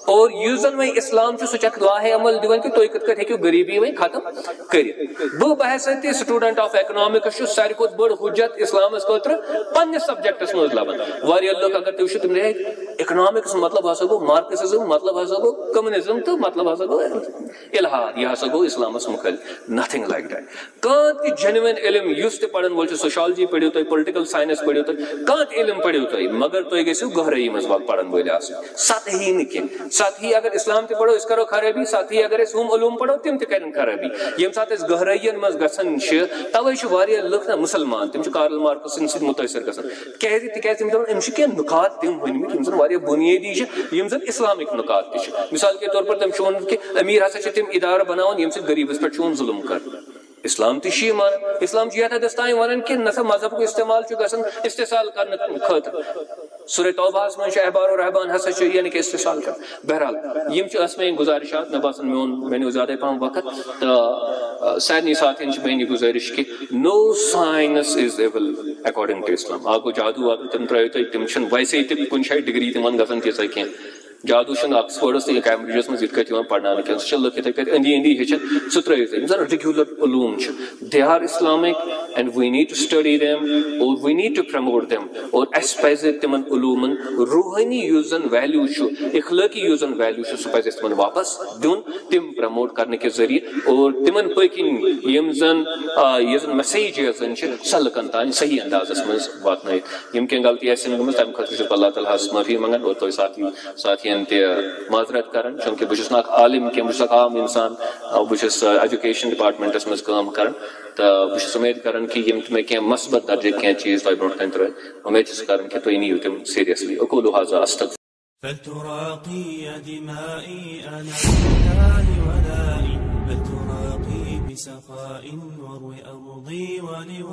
اور یس زن وی اسلام سہ لاہ عمل دان کہ تھی کت ہیکو غریبی وی ختم کر بحثیت سٹوڈنٹ آف اکنامکس ساروی کھت بڑ حجت اسلامس خاطر پنس سبجیکٹس مز لبان واریاہ لوگ اگر تھی تم اکنامکس مطلب ہسا گو مارکسزم مطلب ہسا گو کمیونزم تو مطلب ہسا گو الحاد یہ ہسا گو اسلامس مخالف نتھنگ لائک دیٹ کانت تہ جینوین علم یس تہ پڑھن وول سوشالجی پڑھو تھی پولیٹیکل سائنس پڑھو تھی کانت علم پڑھو تھی مگر تھی گھو گہرائی مز پڑھن وول آسن سطحی نہ ساتھ ہی اگر اسلام تہ پڑھو اس کرو خرابی ساتھ ہی اگر ہم علوم پڑھو تم تہ کرن خرابی یم سات اس گہرائین مز گژھن توے واریاہ لُکھ نا مسلمان تم کارل مارکسن سۭتۍ متٲثر گژھان کیازِ تکیازِ تم دپان أمِس چھِ کینٛہہ نکات تم ؤنمٕتۍ یم زن واریاہ بنیٲدی چھِ یم زن اسلامک نکات تہِ چھِ مثال کے طور پر تم چھِ ونان کہ امیر ہسا چھِ تم ادارٕ بناوان یم سۭتۍ غریبس پٮ۪ٹھ چھُ یِوان ظلم کرنہٕ اسلام تہ چھ مان اسلام چھ یتھ حدس تام ونان کہ نسا مذہب کو استعمال چھ گژھان استحصال کرنے خاطر سورہ توبہ من احبار و رہبان ہسا یعنی کہ استحصال کر بہرحال یم میں گزارشات مے باسان مینو زیادہ پہم وقت تو سارے ساتھین میری گزارش کہ no science is able according to Islam آگو جادو اگر تم ترو تم ویسے تہ کن جائے ڈگری تمن گھن تیسا کی جادو چھُنہٕ آکسفورڈس تہٕ کیمبرجس منٛز یِتھ کٲٹھۍ یِوان پرناونہٕ کینٛہہ سُہ چھِ لُکھ یِتھٕے کٲٹھۍ أنٛدی أنٛدی ہیٚچھان سُہ ترٲیِتھ یِم زن ریگیولر علوم چھِ they are Islamic and we need to study them اور we need to promote them اور اسہِ پزِ تِمن علومن روحٲنی یُس زن ویلیوٗ چھُ اخلٲقی یُس زن ویلیوٗ چھُ سُہ پزِ اسہِ تِمن واپس دیُن تِم پرموٹ کرنہٕ کہِ ذٔریعہٕ اور تِمن پٔکِنۍ یِم زن یہِ زن میسیج یۄس زن چھِ سۄ لُکن تانۍ صحیح اندازس منٛز واتنٲیِتھ یِم کینٛہہ غلطی آسن گٔمٕژ تمہِ خٲطرٕ چھُس بہٕ اللہ تعالیٰ ہس معٲفی منٛگان اور تۄہہِ ساتھین تہِ معذرت کران چوٗنکہِ بہٕ چھُس نہٕ اکھ عالم کینٛہہ بہٕ چھُس اکھ عام انسان بہٕ چھُس ایجوکیشن ڈپارٹمنٹس منٛز کٲم کران تہٕ بہٕ چھُس اُمید کران کہِ یِم تہِ مےٚ کینٛہہ مثبت درجٕکۍ کینٛہہ چیٖز تۄہہِ برونٛٹھ کَنہِ ترٲے اُمید چھُس کران کہِ تُہۍ نِیِو تِم سیٖریسلی اقولُ هذا استغفر فلتراقي دمائي أنا لله ولائي بل تراقي بسخاء وروي أرضي ولوائي